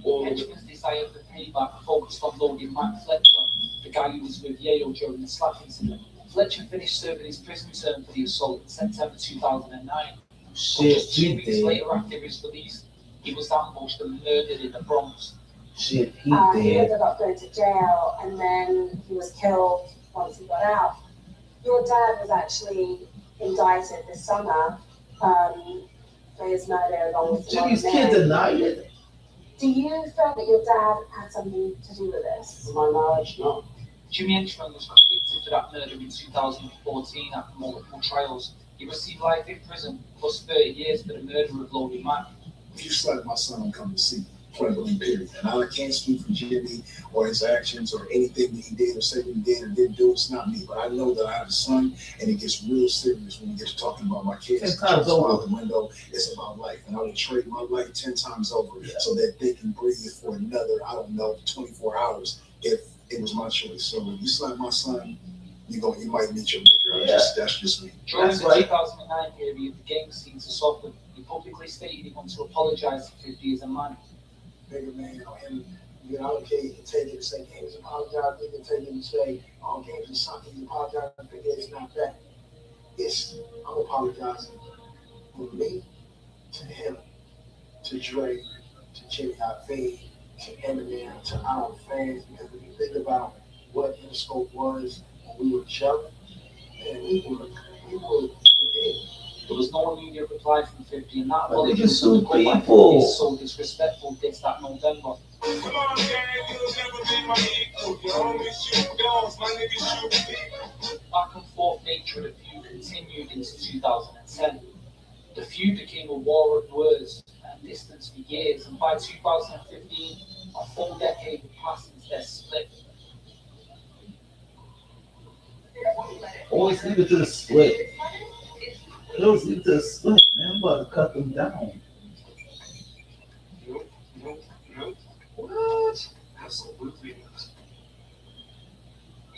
all the way. Henchman's desire for payback focused on loading Matt Fletcher, the guy who was with Yale during the slap incident. Fletcher finished serving his prison term for the assault in September 2009. Just 2 weeks later, after his release, he was ambushed and murdered in the Bronx. He ended up going to jail, and then he was killed once he got out. Your dad was actually indicted this summer for his murder along with Jimmy's kid denied it. Do you feel that your dad had something to do with this? To my knowledge, no. Jimmy Henchman was convicted for that murder in 2014 after multiple trials. He received life in prison plus 30 years for the murder of Lodi Mack. If you slap my son, I'm coming to see you. Point blank period. And I can't speak for Jimmy or his actions or anything that he did or said he did or didn't do. It's not me. But I know that I have a son, and it gets real serious when we get to talking about my kids. It's out the window. It's about life. And I would trade my life 10 times over so that they can breathe for another, I don't know, 24 hours if it was my choice. So if you slap my son, you might meet your maker. That's just me. During the 2009 period, the game seemed to soften. He publicly stated he wants to apologize to 50 as a man. Bigger man, and you know, okay, you can take it and say games apologize. You can take it and say, oh, games is something you apologize for. It's not that. I'm apologizing for me, to him, to Dre, to Jimmy Iovine, to Eminem, to our fans, because if you think about what Interscope was when we were young, and we were there was no immediate reply from 50, and that apology was so people. Is so disrespectful. This that November. Come on, gang, you'll never be my equal. Your homies shoot dogs, my niggas shoot people. Back and forth nature of the feud continued into 2010. The feud became a war of words and distance for years, and by 2015, a full decade had passed since their split. Always leave it to the split. Always leave it to the split, man. I'm about to cut them down. What? Absolutely not.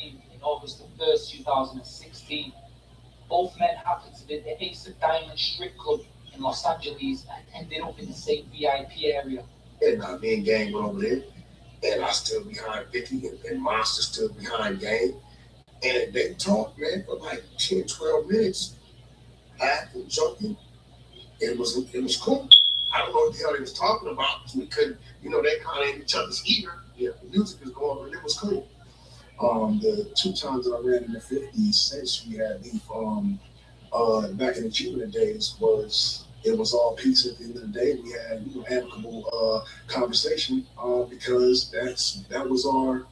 In August 1st, 2016, both men happened to be at the Ace of Diamonds strip club in Los Angeles and ended up in the same VIP area. And me and Gang went over there, and I stood behind Vicky, and Monster stood behind Gang. And they talked, man, for like 10, 12 minutes, laughing, joking. It was cool. I don't know what the hell they was talking about, because we couldn't, they kind of in each other's ear. Yeah, the music was going on, and it was cool. The 2 times that I ran in the 50s since we had beef back in the Cuban days it was all peace at the end of the day. We had amicable conversation because that was our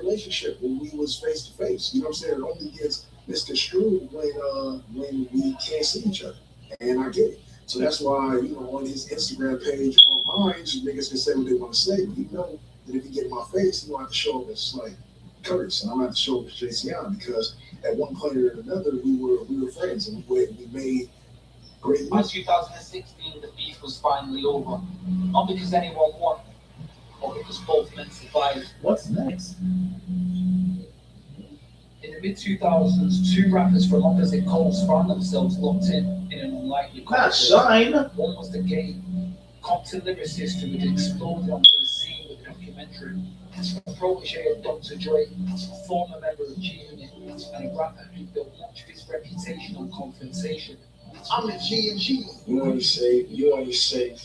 relationship when we was face to face. You know what I'm saying? It only gets misconstrued when we can't see each other, and I get it. So that's why on his Instagram page or mine, niggas can say what they want to say, but that if you get in my face, you don't have to show up as like Curtis, and I'm going to have to show up as JCI, because at one point or another we were friends, and we made great. By 2016, the beef was finally over, not because anyone won, but because both men survived. What's next? In the mid-2000s, 2 rappers from opposite coasts found themselves locked in an unlikely conflict. One was the gay Compton lyricist who had exploded onto the scene with a documentary, a protege of Dr. Dre, a former member of G-Unit, and a rapper who built much of his reputation on confrontation. I'm a G&G. You only say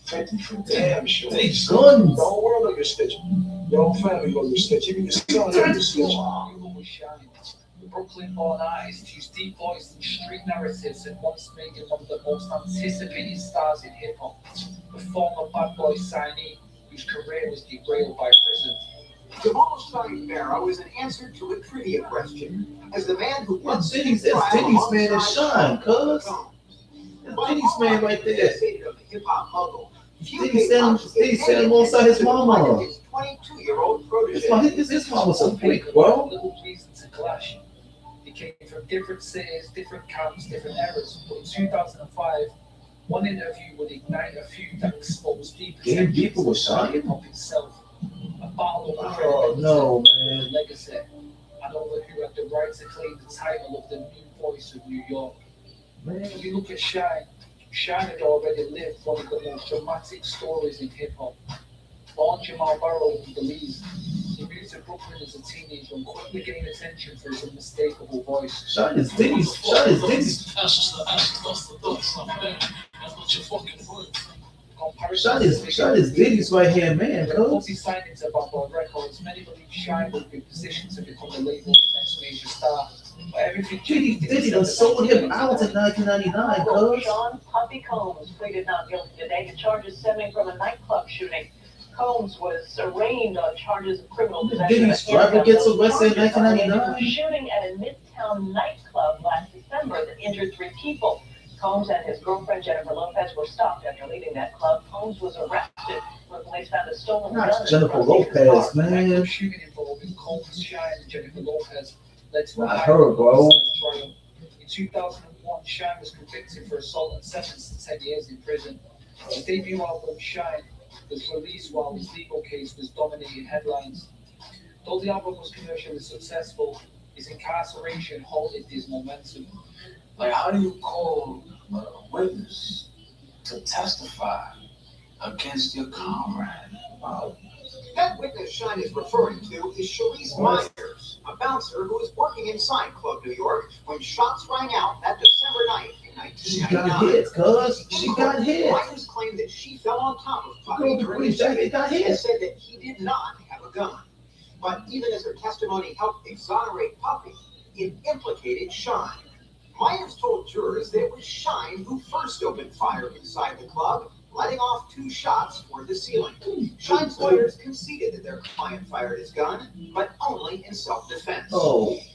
50 for damn sure. They guns. The whole world know you're snitching. Your whole family know you're snitching. Even your son know you're snitching. The Brooklyn-born artist whose deep voice and street narratives had once made him one of the most anticipated stars in hip-hop. The former Bad Boy signee whose career was derailed by prison. Jamal's son Barrow is an answer to a trivia question. As the man who once Diddy's man is Sean, cuz. That's Diddy's man right there. Hip-hop muggle. Diddy stand alongside his mama. His 22-year-old protege. His mama's a freak, bro. Little reason to clash. They came from different cities, different camps, different eras. But in 2005, one interview would ignite a feud that exposed deep people with Sean? hip-hop itself. A battle over legacy, and over who had the right to claim the title of the new voice of New York. When you look at Shine had already lived one of the most dramatic stories in hip-hop. Born Jamal Barrow in Belize, he moved to Brooklyn as a teenager and quickly gained attention for his unmistakable voice. Sean is Diddy's. Sean is Diddy's right-hand man, Once he signed into Bad Boy Records, many believe Shine would be positioned to become the label's next major star. But everything Diddy done sold him out in 1999, cuz. Sean Puffy Combs pleaded not guilty today to charges stemming from a nightclub shooting. Combs was arraigned on charges of criminal possession. Diddy's driver gets arrested in 1999. Shooting at a Midtown nightclub last December that injured 3 people. Combs and his girlfriend Jennifer Lopez were stopped after leaving that club. Combs was arrested when police found a stolen gun. Not Jennifer Lopez, man. Shooting involving Combs, Shine, and Jennifer Lopez led to Not her, bro. trial. In 2001, Shine was convicted for assault and sentenced to 10 years in prison. His debut album, Shine, was released while his legal case was dominating headlines. Though the album was commercially successful, his incarceration halted his momentum. Like, how do you call a witness to testify against your comrade? That witness Shine is referring to is Cherise Myers, a bouncer who was working inside Club New York when shots rang out that December night in 1999. She got hit, cuz. She got hit. Myers claimed that she fell on top of Puppy during his jacket got hit. and said that he did not have a gun. But even as her testimony helped exonerate Puppy, it implicated Shine. Myers told jurors that it was Shine who first opened fire inside the club, letting off 2 shots toward the ceiling. Shine's lawyers conceded that their client fired his gun, but only in self-defense.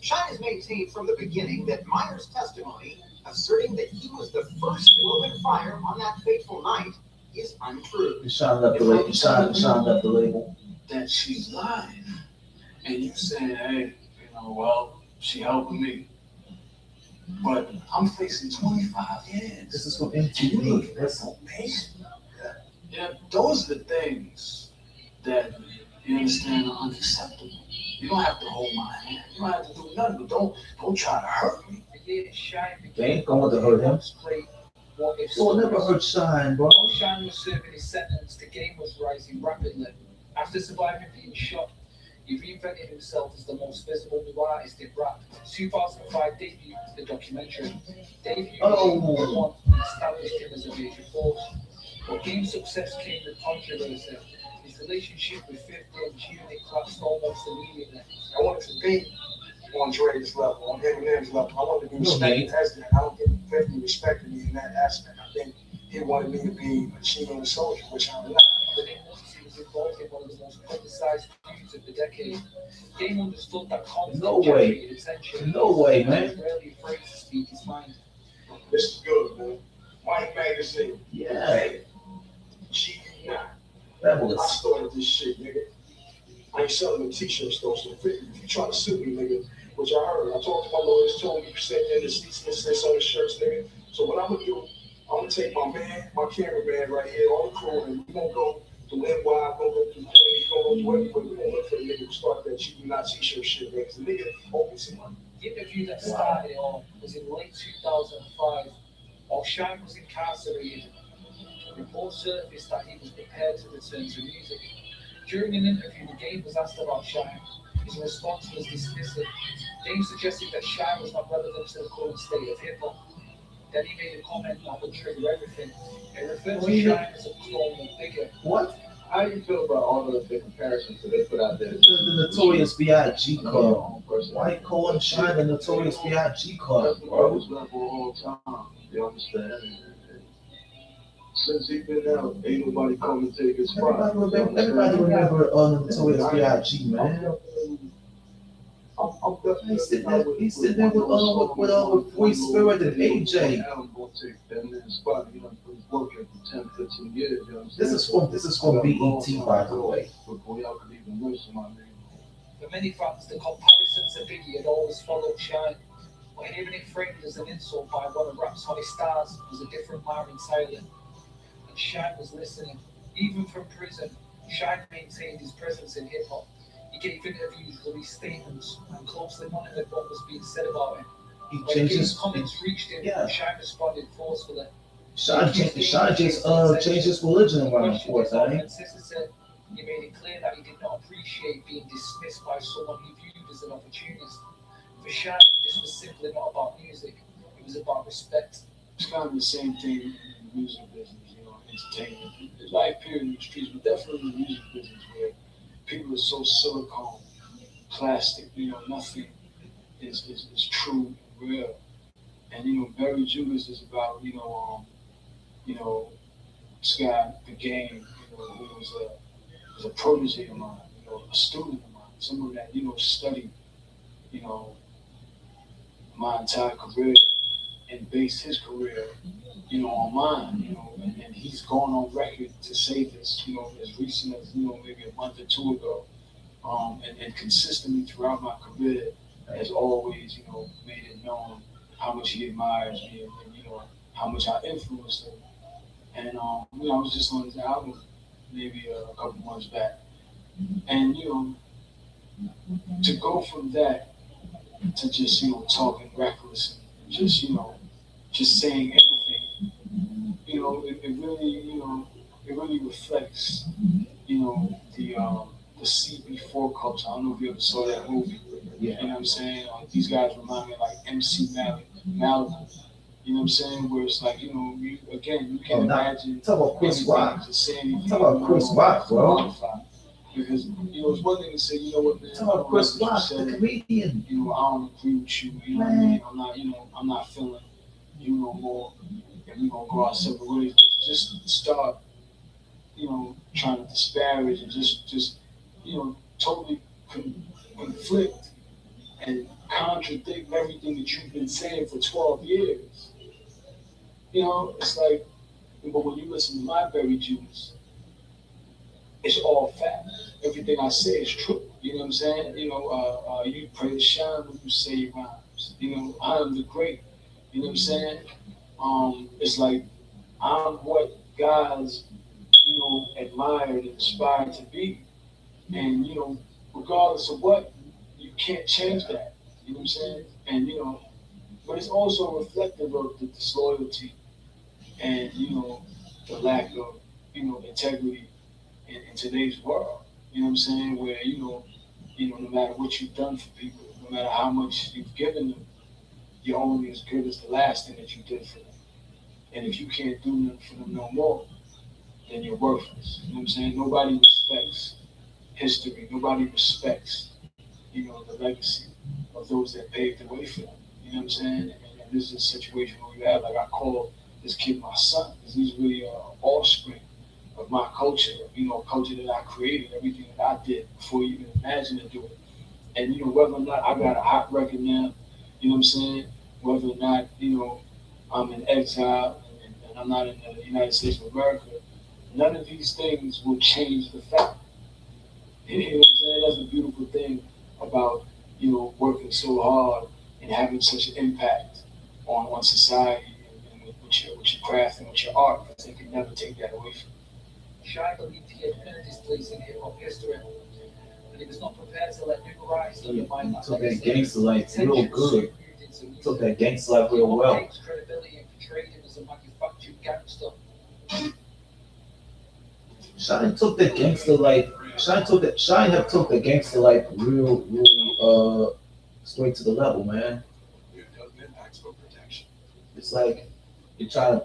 Shine has maintained from the beginning that Myers' testimony, asserting that he was the first to open fire on that fateful night, is untrue. Shine left the label. Shine left the label. That she's lying. And you saying, hey, well, she helping me. But I'm facing 25 years. This is from MTV. That's so patient. Yeah, those are the things that you understand are unacceptable. You don't have to hold my hand. You don't have to do nothing, but don't try to hurt me. They ain't going to hurt him. You'll never hurt Shine, bro. While Shine was serving his sentence, the game was rising rapidly. After surviving being shot, he reinvented himself as the most visible new artist in rap. 2005 debut, the documentary. Debut one established him as a major force. But game success came with controversy. His relationship with 50 and G-Unit collapsed almost immediately. I wanted to be on Dre's level, on Eminem's level. I wanted to be respected as that. I don't think 50 respected me in that aspect. I think he wanted me to be a cheating soldier, which I'm not. Within months, he was involved in one of the most publicized feuds of the decade. Game understood that constant generated attention. No way, man. He was rarely afraid to speak his mind. This is good, man. Mike Magazine. Yeah. Hey, cheat not. Fabulous. I started this shit, nigga. I ain't selling the t-shirts though, so if you try to sue me, nigga, which I heard, I talked to my lawyers, told me you sent in the cease and desist on the shirts, nigga. So what I'm gonna do, I'm gonna take my man, my cameraman right here, all the crew, and we gonna go to NY, we're gonna go to Queens, we're gonna go to everywhere. We're gonna look for the nigga who started that cheating not t-shirt shit, man, because the nigga owed me some money. The interview that started it all was in late 2005. While Shine was incarcerated, reports surfaced that he was prepared to return to music. During an interview, the Game was asked about Shine. His response was dismissive. Game suggested that Shine was not relevant to the current state of hip-hop. Then he made a comment that would trigger everything. It referred to Shine as a clone of Bigger. What? How do you feel about all of the comparisons that they put out there? The Notorious B.I.G. card. Why calling Shine the Notorious B.I.G. card, bro? All time. You understand? Since he been out, ain't nobody come and take his spot. Everybody remember Notorious B.I.G., man. He's sitting there with Free Spirit and AJ. This is from BET, by the way. For many fans, the comparison to Biggie had always followed Shine. But hearing it framed as an insult by one of rap's hottest stars was a different matter entirely. And Shine was listening. Even from prison, Shine maintained his presence in hip-hop. He gave interviews, released statements, and closely monitored what was being said about him. When Game's comments reached him, Shine responded forcefully. Shine just changed his religion around, of course, I think. He made it clear that he did not appreciate being dismissed by someone he viewed as an opportunist. For Shine, this was simply not about music, it was about respect. It's kind of the same thing in the music business, entertainment. The life period in the streets, but definitely in the music business where people are so silicone, plastic, nothing is true and real. And Barry Judas is about, this guy, the Game, who was a protege of mine, a student of mine, someone that, studied, my entire career and base his career, on mine, and he's gone on record to say this, as recent as, maybe a month or two ago, and consistently throughout my career has always, made it known how much he admires me and how much I influenced him. And, I was just on his album maybe a couple months back. And, to go from that to just, talking reckless and just, just saying anything, it really reflects, the CB4 culture. I don't know if you ever saw that movie. Yeah. You know what I'm saying? These guys remind me of like MC Malibu. You know what I'm saying? Where it's like, you can imagine. Talk about Chris Rock. Talk about Chris Rock, bro. Because, it's one thing to say, what, man. Talk about Chris Rock, the comedian. I don't agree with you. You know what I mean? I'm not feeling you no more. And we're going to go our separate ways. Just start, trying to disparage and just totally conflict and contradict everything that you've been saying for 12 years. It's like, but when you listen to my berry juice, it's all fact. Everything I say is true. You know what I'm saying? You praise shine when you say it rhymes. I am the great. You know what I'm saying? It's like I'm what guys, admired and aspired to be. And, regardless of what, you can't change that. You know what I'm saying? And, but it's also reflective of the disloyalty and, the lack of, integrity in today's world. You know what I'm saying? Where, no matter what you've done for people, no matter how much you've given them, you're only as good as the last thing that you did for them. And if you can't do nothing for them no more, then you're worthless. You know what I'm saying? Nobody respects history. Nobody respects, the legacy of those that paved the way for them. You know what I'm saying? And this is a situation where you have, like, I call this kid my son, because he's really an offspring of my culture, culture that I created, everything that I did before you even imagined to do it. And, whether or not I got a hot record now, you know what I'm saying? Whether or not, I'm in exile and I'm not in the United States of America, none of these things will change the fact. You know what I'm saying? That's the beautiful thing about, working so hard and having such an impact on society and with your craft and with your art, because they can never take that away from you. Shy believed he had earned his place in hip-hop history, but he was not prepared to let new rise undermine that. Took that gangster life real good. Took that gangster life real well. Credibility and portrayed him as a manufactured gangster. Shine took that gangster life. Shine have took the gangster life really straight to the level, man. It's like they try to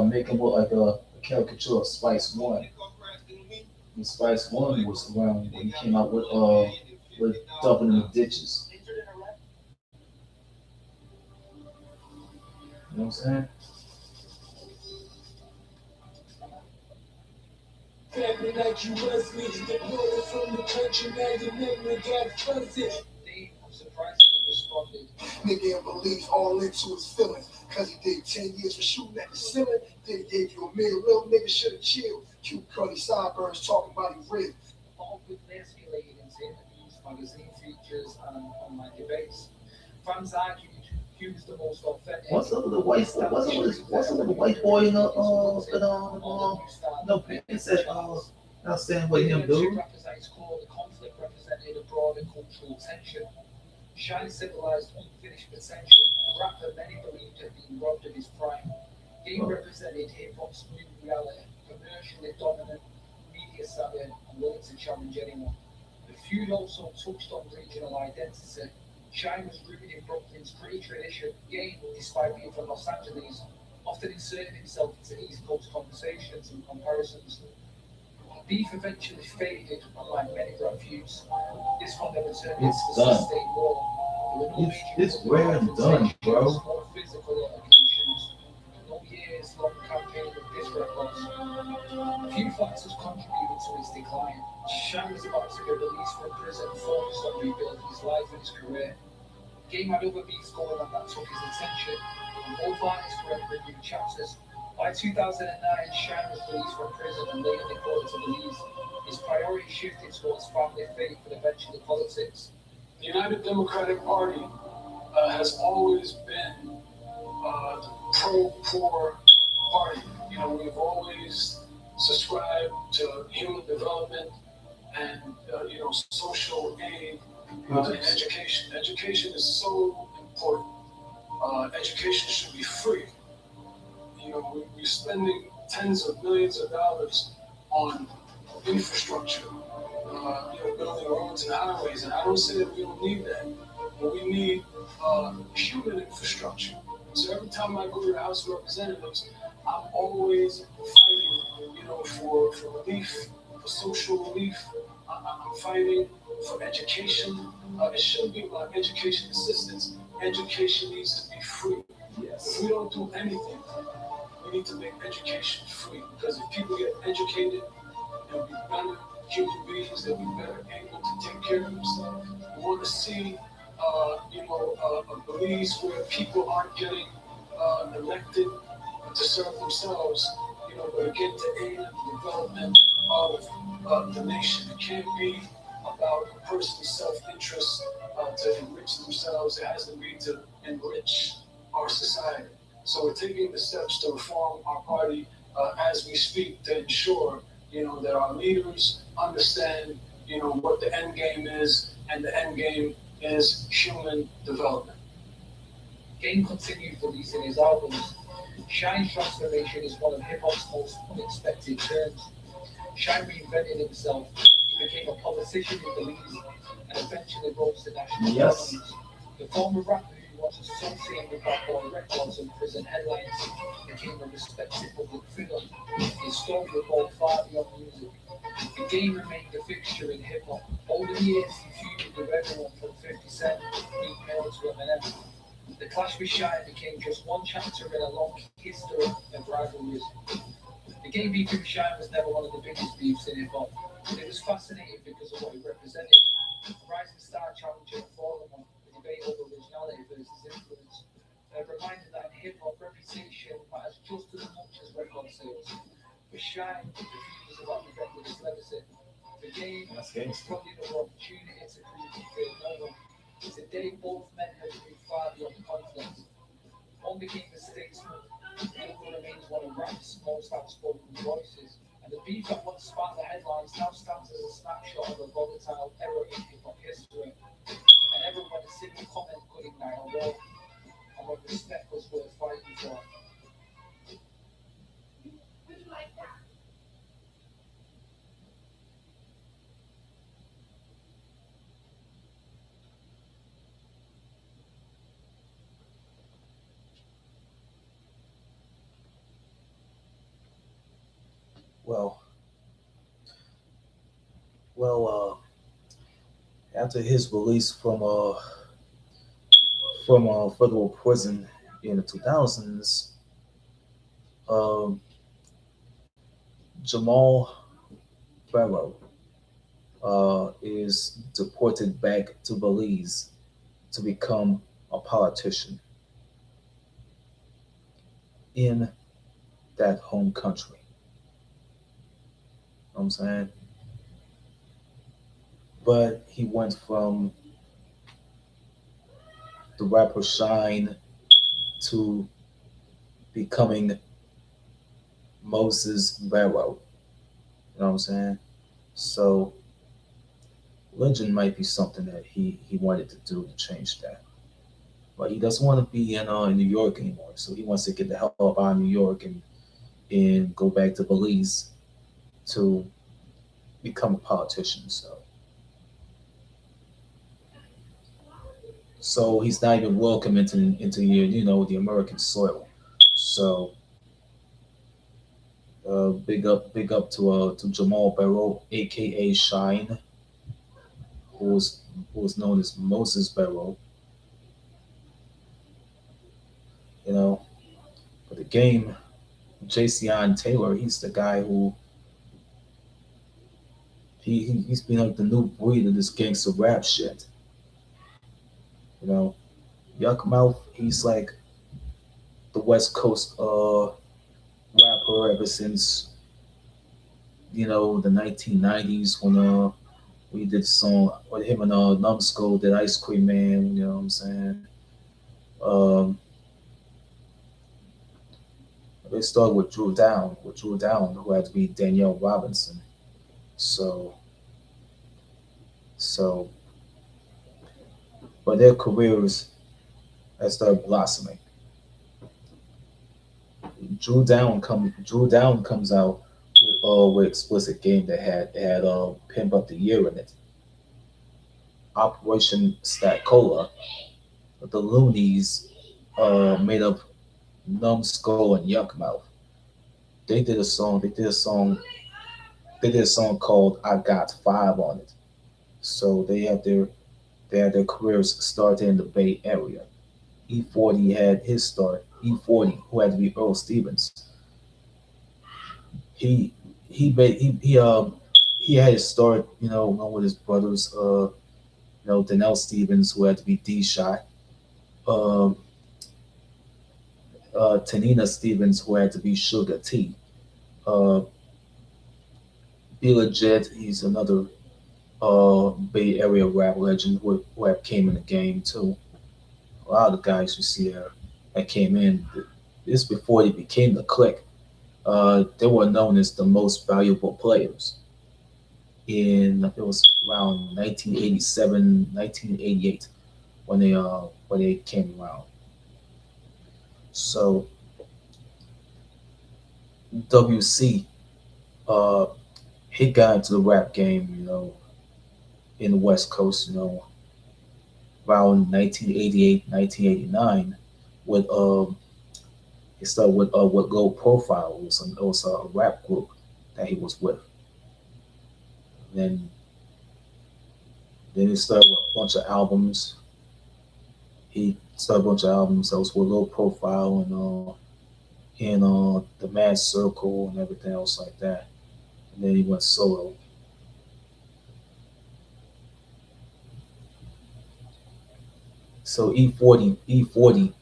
make him look like a caricature of Spice One. And Spice One was around when he came out with dumping in the ditches. You know what I'm saying? Family like you was me, deported from the country, now your memory got fuzzy. I'm surprised he responded. Nigga believes all into his feelings, cause he did 10 years for shooting at the ceiling, then he gave you a million, little nigga should've chilled. Cute curly sideburns talking about his rib. All quickly escalated into interviews, magazine features, and online debates. Fans argued who's the most authentic. What's up with the white boy in the pants that not saying what him do? The conflict represented a broader cultural tension. Shine symbolized unfinished potential, a rap that many believed had been robbed of his prime. Game represented hip-hop's new reality, commercially dominant, media savvy, and willing to challenge anyone. The feud also touched on regional identity. Shine was rooted in Brooklyn's gritty tradition. Game, despite being from Los Angeles, often inserted himself into East Coast conversations and comparisons. Beef eventually faded, unlike many rap feuds. This one never turned into a sustained war. It's rare and done, bro. More physical allegations, no years-long campaign of diss records. A few factors contributed to his decline. Shine was about to get released from prison, focused on rebuilding his life and his career. Game had other beats going on that took his attention, and both artists were entering new chapters. By 2009, Shine was released from prison and later deported to Belize. His priority shifted towards family, faith, and eventually politics. The United Democratic Party has always been the pro-poor party. You know, we've always subscribed to human development and social aid and education. Education is so important. Education should be free. You know, we're spending tens of millions of dollars on infrastructure, building roads and highways, and I don't say that we don't need that, but we need human infrastructure. So every time I go to the House of Representatives, I'm always fighting, for relief, for social relief. I'm fighting for education. It shouldn't be about education assistance. Education needs to be free. Yes. If we don't do anything, we need to make education free, because if people get educated, they'll be better human beings, they'll be better able to take care of themselves. We want to see, a Belize where people aren't getting elected to serve themselves, but again to aid in the development of the nation. It can't be about a person's self-interest to enrich themselves. It has to be to enrich our society. So we're taking the steps to reform our party as we speak to ensure, that our leaders understand, what the end game is, and the end game is human development. Game continued releasing his albums. Shine's transformation is one of hip-hop's most unexpected turns. Shine reinvented himself. He became a politician in Belize and eventually rose to national prominence. The former rapper who was associated with Bad Boy Records and prison headlines became a respected public figure. His story evolved far beyond music. The Game remained a fixture in hip-hop. Over the years, he feuded with everyone from 50 Cent, Meek Mill to Eminem. The clash with Shine became just one chapter in a long history of rivalries. The Game beef with Shine was never one of the biggest beefs in hip-hop, but it was fascinating because of what it represented. A rising star challenging a fallen one, the debate over originality versus influence. A reminder that in hip-hop, reputation matters just as much as record sales. For Shine, the feud was about defending his legacy. The Game was probably another opportunity to prove he failed no one. Today, both men have moved far beyond conflict. One became a statesman, the other remains one of rap's most outspoken voices. And the beef that once sparked the headlines now stands as a snapshot of a volatile era in hip-hop history. And ever when a single comment could ignite a war, and when respect was worth fighting for. Would you like that? After his release from federal prison in the 2000s, Jamal Farrow is deported back to Belize to become a politician in that home country. You know what I'm saying? But he went from the rapper Shine to becoming Moses Barrow. You know what I'm saying? So religion might be something that he wanted to do to change that. But he doesn't want to be in New York anymore. So he wants to get the hell out of New York and go back to Belize to become a politician. So he's not even welcome into your, the American soil. So big up to Jamal Barrow, aka Shine, who was known as Moses Barrow. But the Game, Jason Taylor, he's the guy who he's been like the new breed of this gangster rap shit. Yuckmouth, he's like the West Coast rapper ever since the 1990s when we did a song with him and Numbskull did Ice Cream Man. You know what I'm saying? Um, they started with Drew Down, who had to be Danielle Robinson. So so, but their careers had started blossoming. Drew Down comes out with explicit game that had Pimp Up the Year in it. Operation Cola, the Loonies, made up Numbskull and Yuckmouth. They did a song. They did a song. They did a song called "I Got Five" on it. So they had their careers started in the Bay Area. E40 had his start. E40, who had to be Earl Stevens, he he made he had his start, along with his brothers, Donnell Stevens, who had to be D Shot, um, Tanina Stevens, who had to be Sugar T, uh, Be Legit, he's another Bay Area rap legend who have came in the game too. A lot of the guys you see there that came in, this before they became the clique. They were known as the most valuable players in, I think it was around 1987, 1988 when they came around. So WC, uh, he got into the rap game, in the West Coast, around 1988, 1989, with he started with Low Profile. It was a rap group that he was with. Then then he started with a bunch of albums. He started a bunch of albums that was with Low Profile and the Mad Circle and everything else like that. And then he went solo. So E40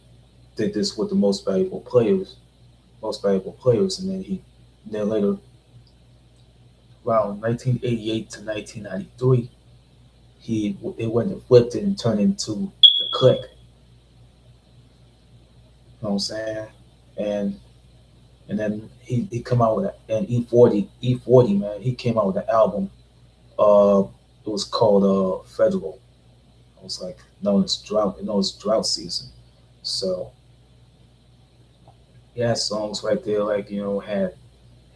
did this with the most valuable players, and then later around 1988 to 1993, it went and flipped it and turned into the click. You know what I'm saying? And and then he come out with an E40 man. He came out with an album. Uh, it was called Federal. It was like known as drought. Drought season. So he had songs right there like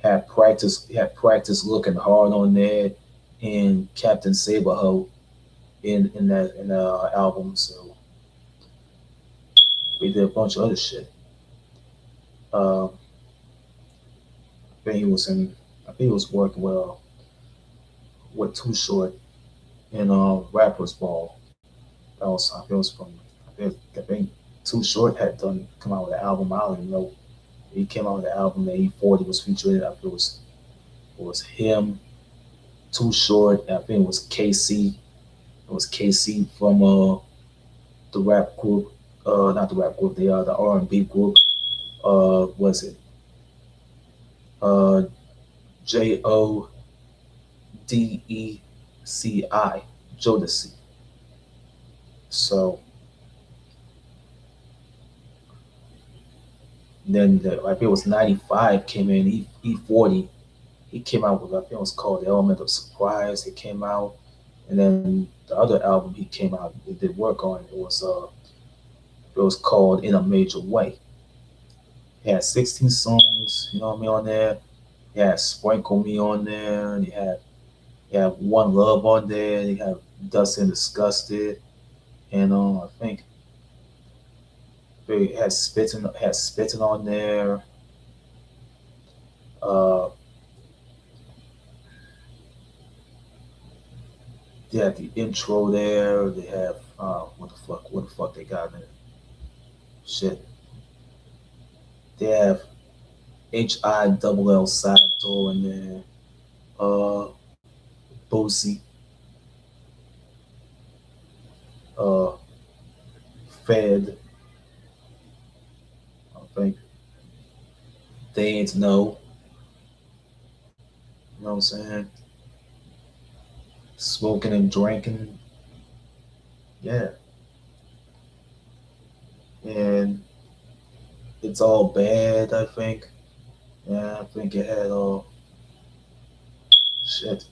had practice looking hard on there, and Captain Saberho in the album. So we did a bunch of other shit. Uh, I think he was in. I think he was working with Too Short in Rappers Ball. That was I think it was from. I think Too Short had done come out with an album. I don't even know. He came out with an album that E40 was featured in. I think it was him, Too Short. I think it was KC. It was KC from the rap group. Not the rap group. The R&B group. Was it uh Jodeci? Jodeci. So then I think it was 95 came in. E40. He came out with, I think it was called The Element of Surprise. It came out, and then the other album he came out, he did work on. It was called In a Major Way. He had 16 songs, you know what I mean, on there. He had Sprinkle Me on there, and he had One Love on there. He had Dust and Disgusted, and I think he had Spitting on there. Uh, they had the intro there. They have what the fuck they got in there? Shit. They have HILL side door in there. Boosie, uh, fed. I think they ain't know. You know what I'm saying? Smoking and drinking. Yeah. And it's all bad, I think. Yeah, I think it had all shit.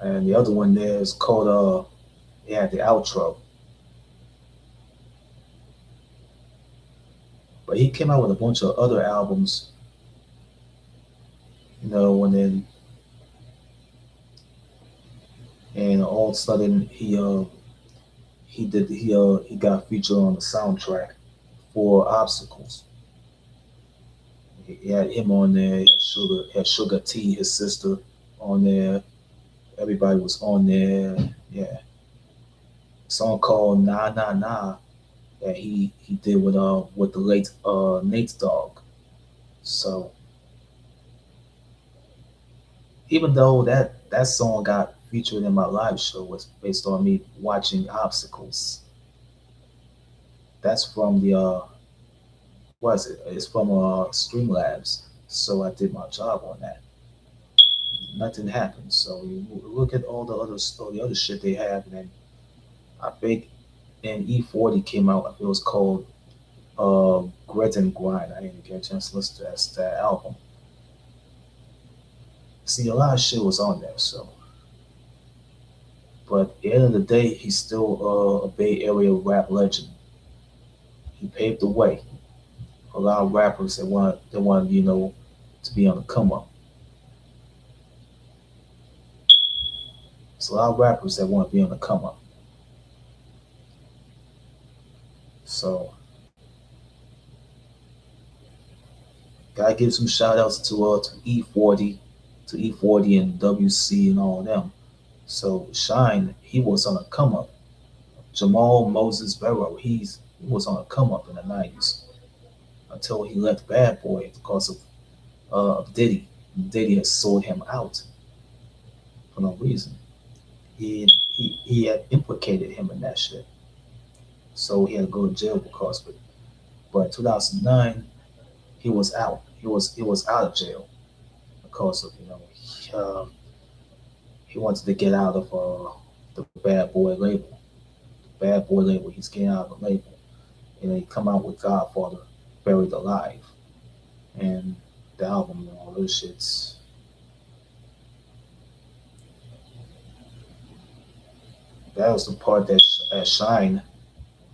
And the other one there is called it had the outro. But he came out with a bunch of other albums, you know, and all of a sudden he got featured on the soundtrack for Obstacles. He had him on there. He had Sugar T, his sister, on there. Everybody was on there. Yeah, a song called "Nah Nah Nah" that he did with the late Nate's Dogg. So even though that song got featured in my live show was based on me watching Obstacles. That's from the what is it? It's from Streamlabs. So I did my job on that. Nothing happened. So you look at all the other shit they have, and then I think and E40 came out. I think it was called Grit and Grind. I didn't get a chance to listen to that album. See, a lot of shit was on there. So, but at the end of the day, he's still a Bay Area rap legend. He paved the way. A lot of rappers that want to be on the come up. There's a lot of rappers that want to be on the come up. So gotta give some shout outs to E40, to E40 and WC and all of them. So Shine, he was on a come up. Jamal Moses Barrow, he was on a come up in the '90s until he left Bad Boy because of Diddy. Diddy had sold him out for no reason. He had implicated him in that shit, so he had to go to jail because of it. But in 2009, he was out. He was out of jail because of he wanted to get out of the Bad Boy label. Bad Boy label. He's getting out of the label, and he come out with Godfather, Buried Alive, and the album and all those shits. That was the part that Shine,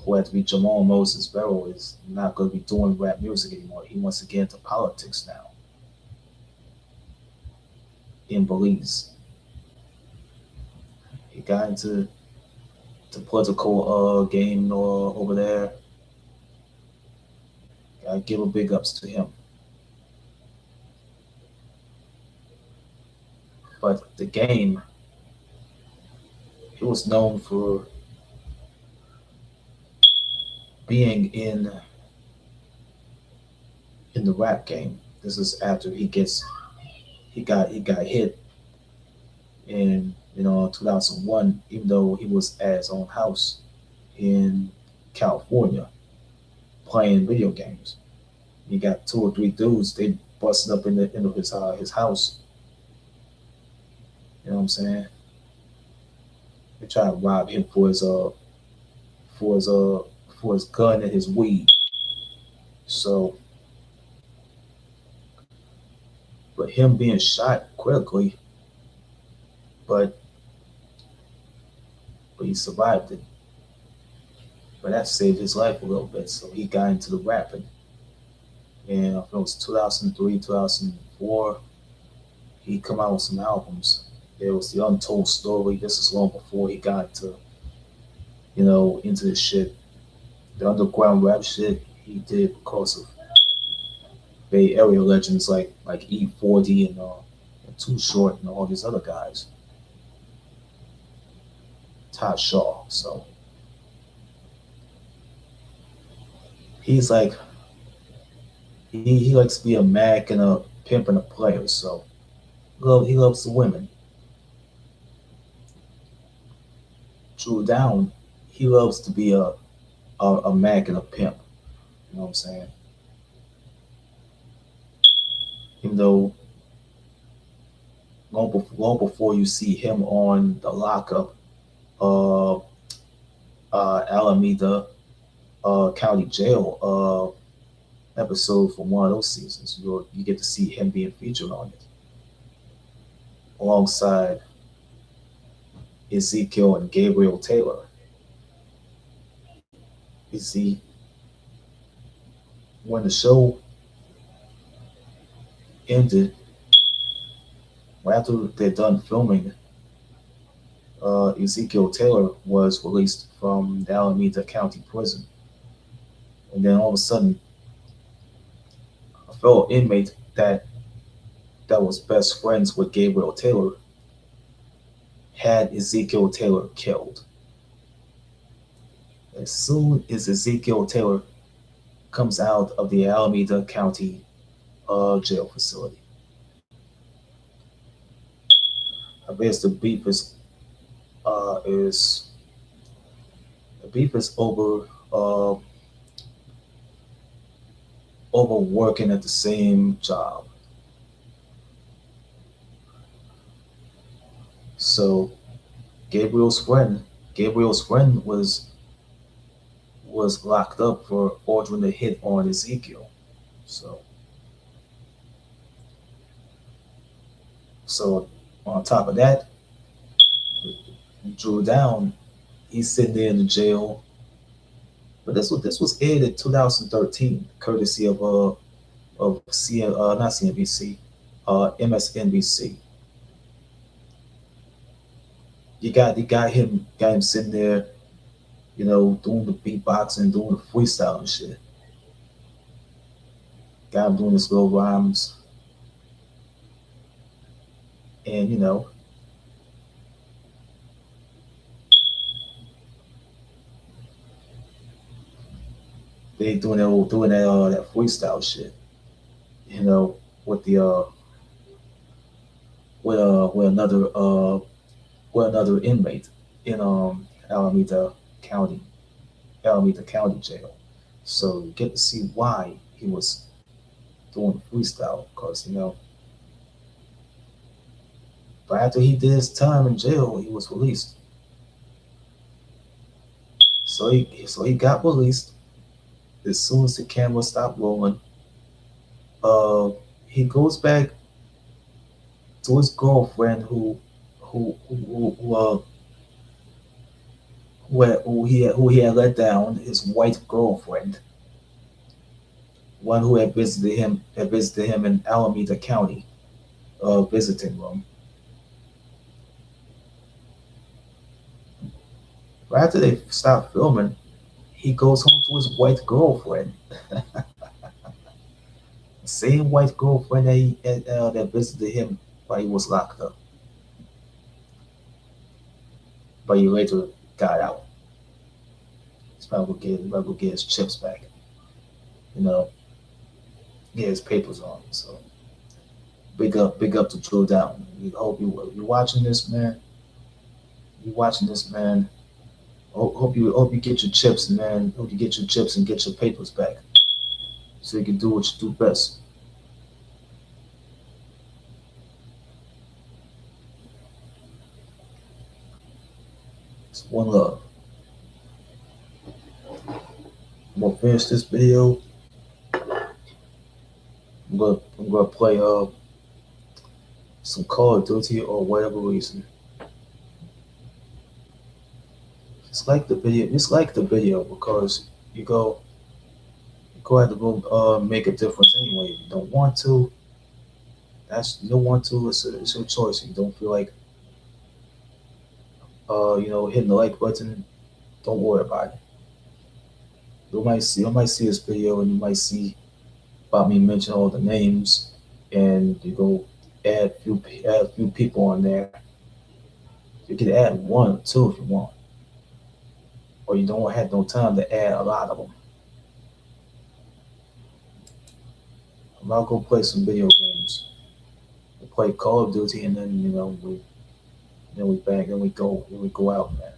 who had to be Jamal Moses Barrow, is not going to be doing rap music anymore. He wants to get into politics now in Belize. He got into the political game over there. I give a big ups to him. But the game, he was known for being in the rap game. This is after he got hit in 2001, even though he was at his own house in California playing video games. He got two or three dudes. They busted up into his house. You know what I'm saying? They tried to rob him for his gun and his weed. So, but him being shot critically, but he survived it. But that saved his life a little bit. So he got into the rapping. And I think it was 2003, 2004. He come out with some albums. There was The Untold Story. This is long before he got to, into this shit. The underground rap shit he did because of Bay Area legends like E40 and Too Short and all these other guys. Todd Shaw. So he's like he likes to be a Mac and a pimp and a player. So he loves the women. Drew down, he loves to be a Mac and a pimp. You know what I'm saying? Even though long before you see him on the lockup, uh, Alameda County Jail episode from one of those seasons, you get to see him being featured on it alongside Ezekiel and Gabriel Taylor. You see, when the show ended, after they're done filming, Ezekiel Taylor was released from the Alameda County Prison. And then all of a sudden, a fellow inmate that was best friends with Gabriel Taylor had Ezekiel Taylor killed. As soon as Ezekiel Taylor comes out of the Alameda County jail facility, I guess the beef is over working at the same job. So Gabriel's friend was locked up for ordering a hit on Ezekiel. So on top of that, Drew down, he's sitting there in the jail. But this was aired in 2013, courtesy of not CNBC, MSNBC. You got him sitting there, doing the beatboxing, doing the freestyle and shit. Got him doing his little rhymes. And they doing that freestyle shit. With the with another inmate in Alameda County Jail. So you get to see why he was doing freestyle, because but after he did his time in jail, he was released. So he got released as soon as the camera stopped rolling. He goes back to his girlfriend who he had let down, his white girlfriend, one who had visited him in Alameda County visiting room. But after they stopped filming, he goes home to his white girlfriend. Same white girlfriend that visited him while he was locked up. But he later got out. He's probably gonna get his chips back. Get his papers on. So big up to Drew Down. We hope you're watching this, man. Hope you get your chips, man. Hope you get your chips and get your papers back, so you can do what you do best. It's one love. I'm gonna finish this video. I'm gonna play some Call of Duty or whatever reason. It's like the video because you go out the room, make a difference anyway. If you don't want to, it's your choice. If you don't feel like hitting the like button, don't worry about it. You might see this video and you might see about me mention all the names, and you go add a few people on there. You can add one or two if you want, or you don't have no time to add a lot of them. I'm not gonna play some video games. We'll play Call of Duty, and then we go out, man.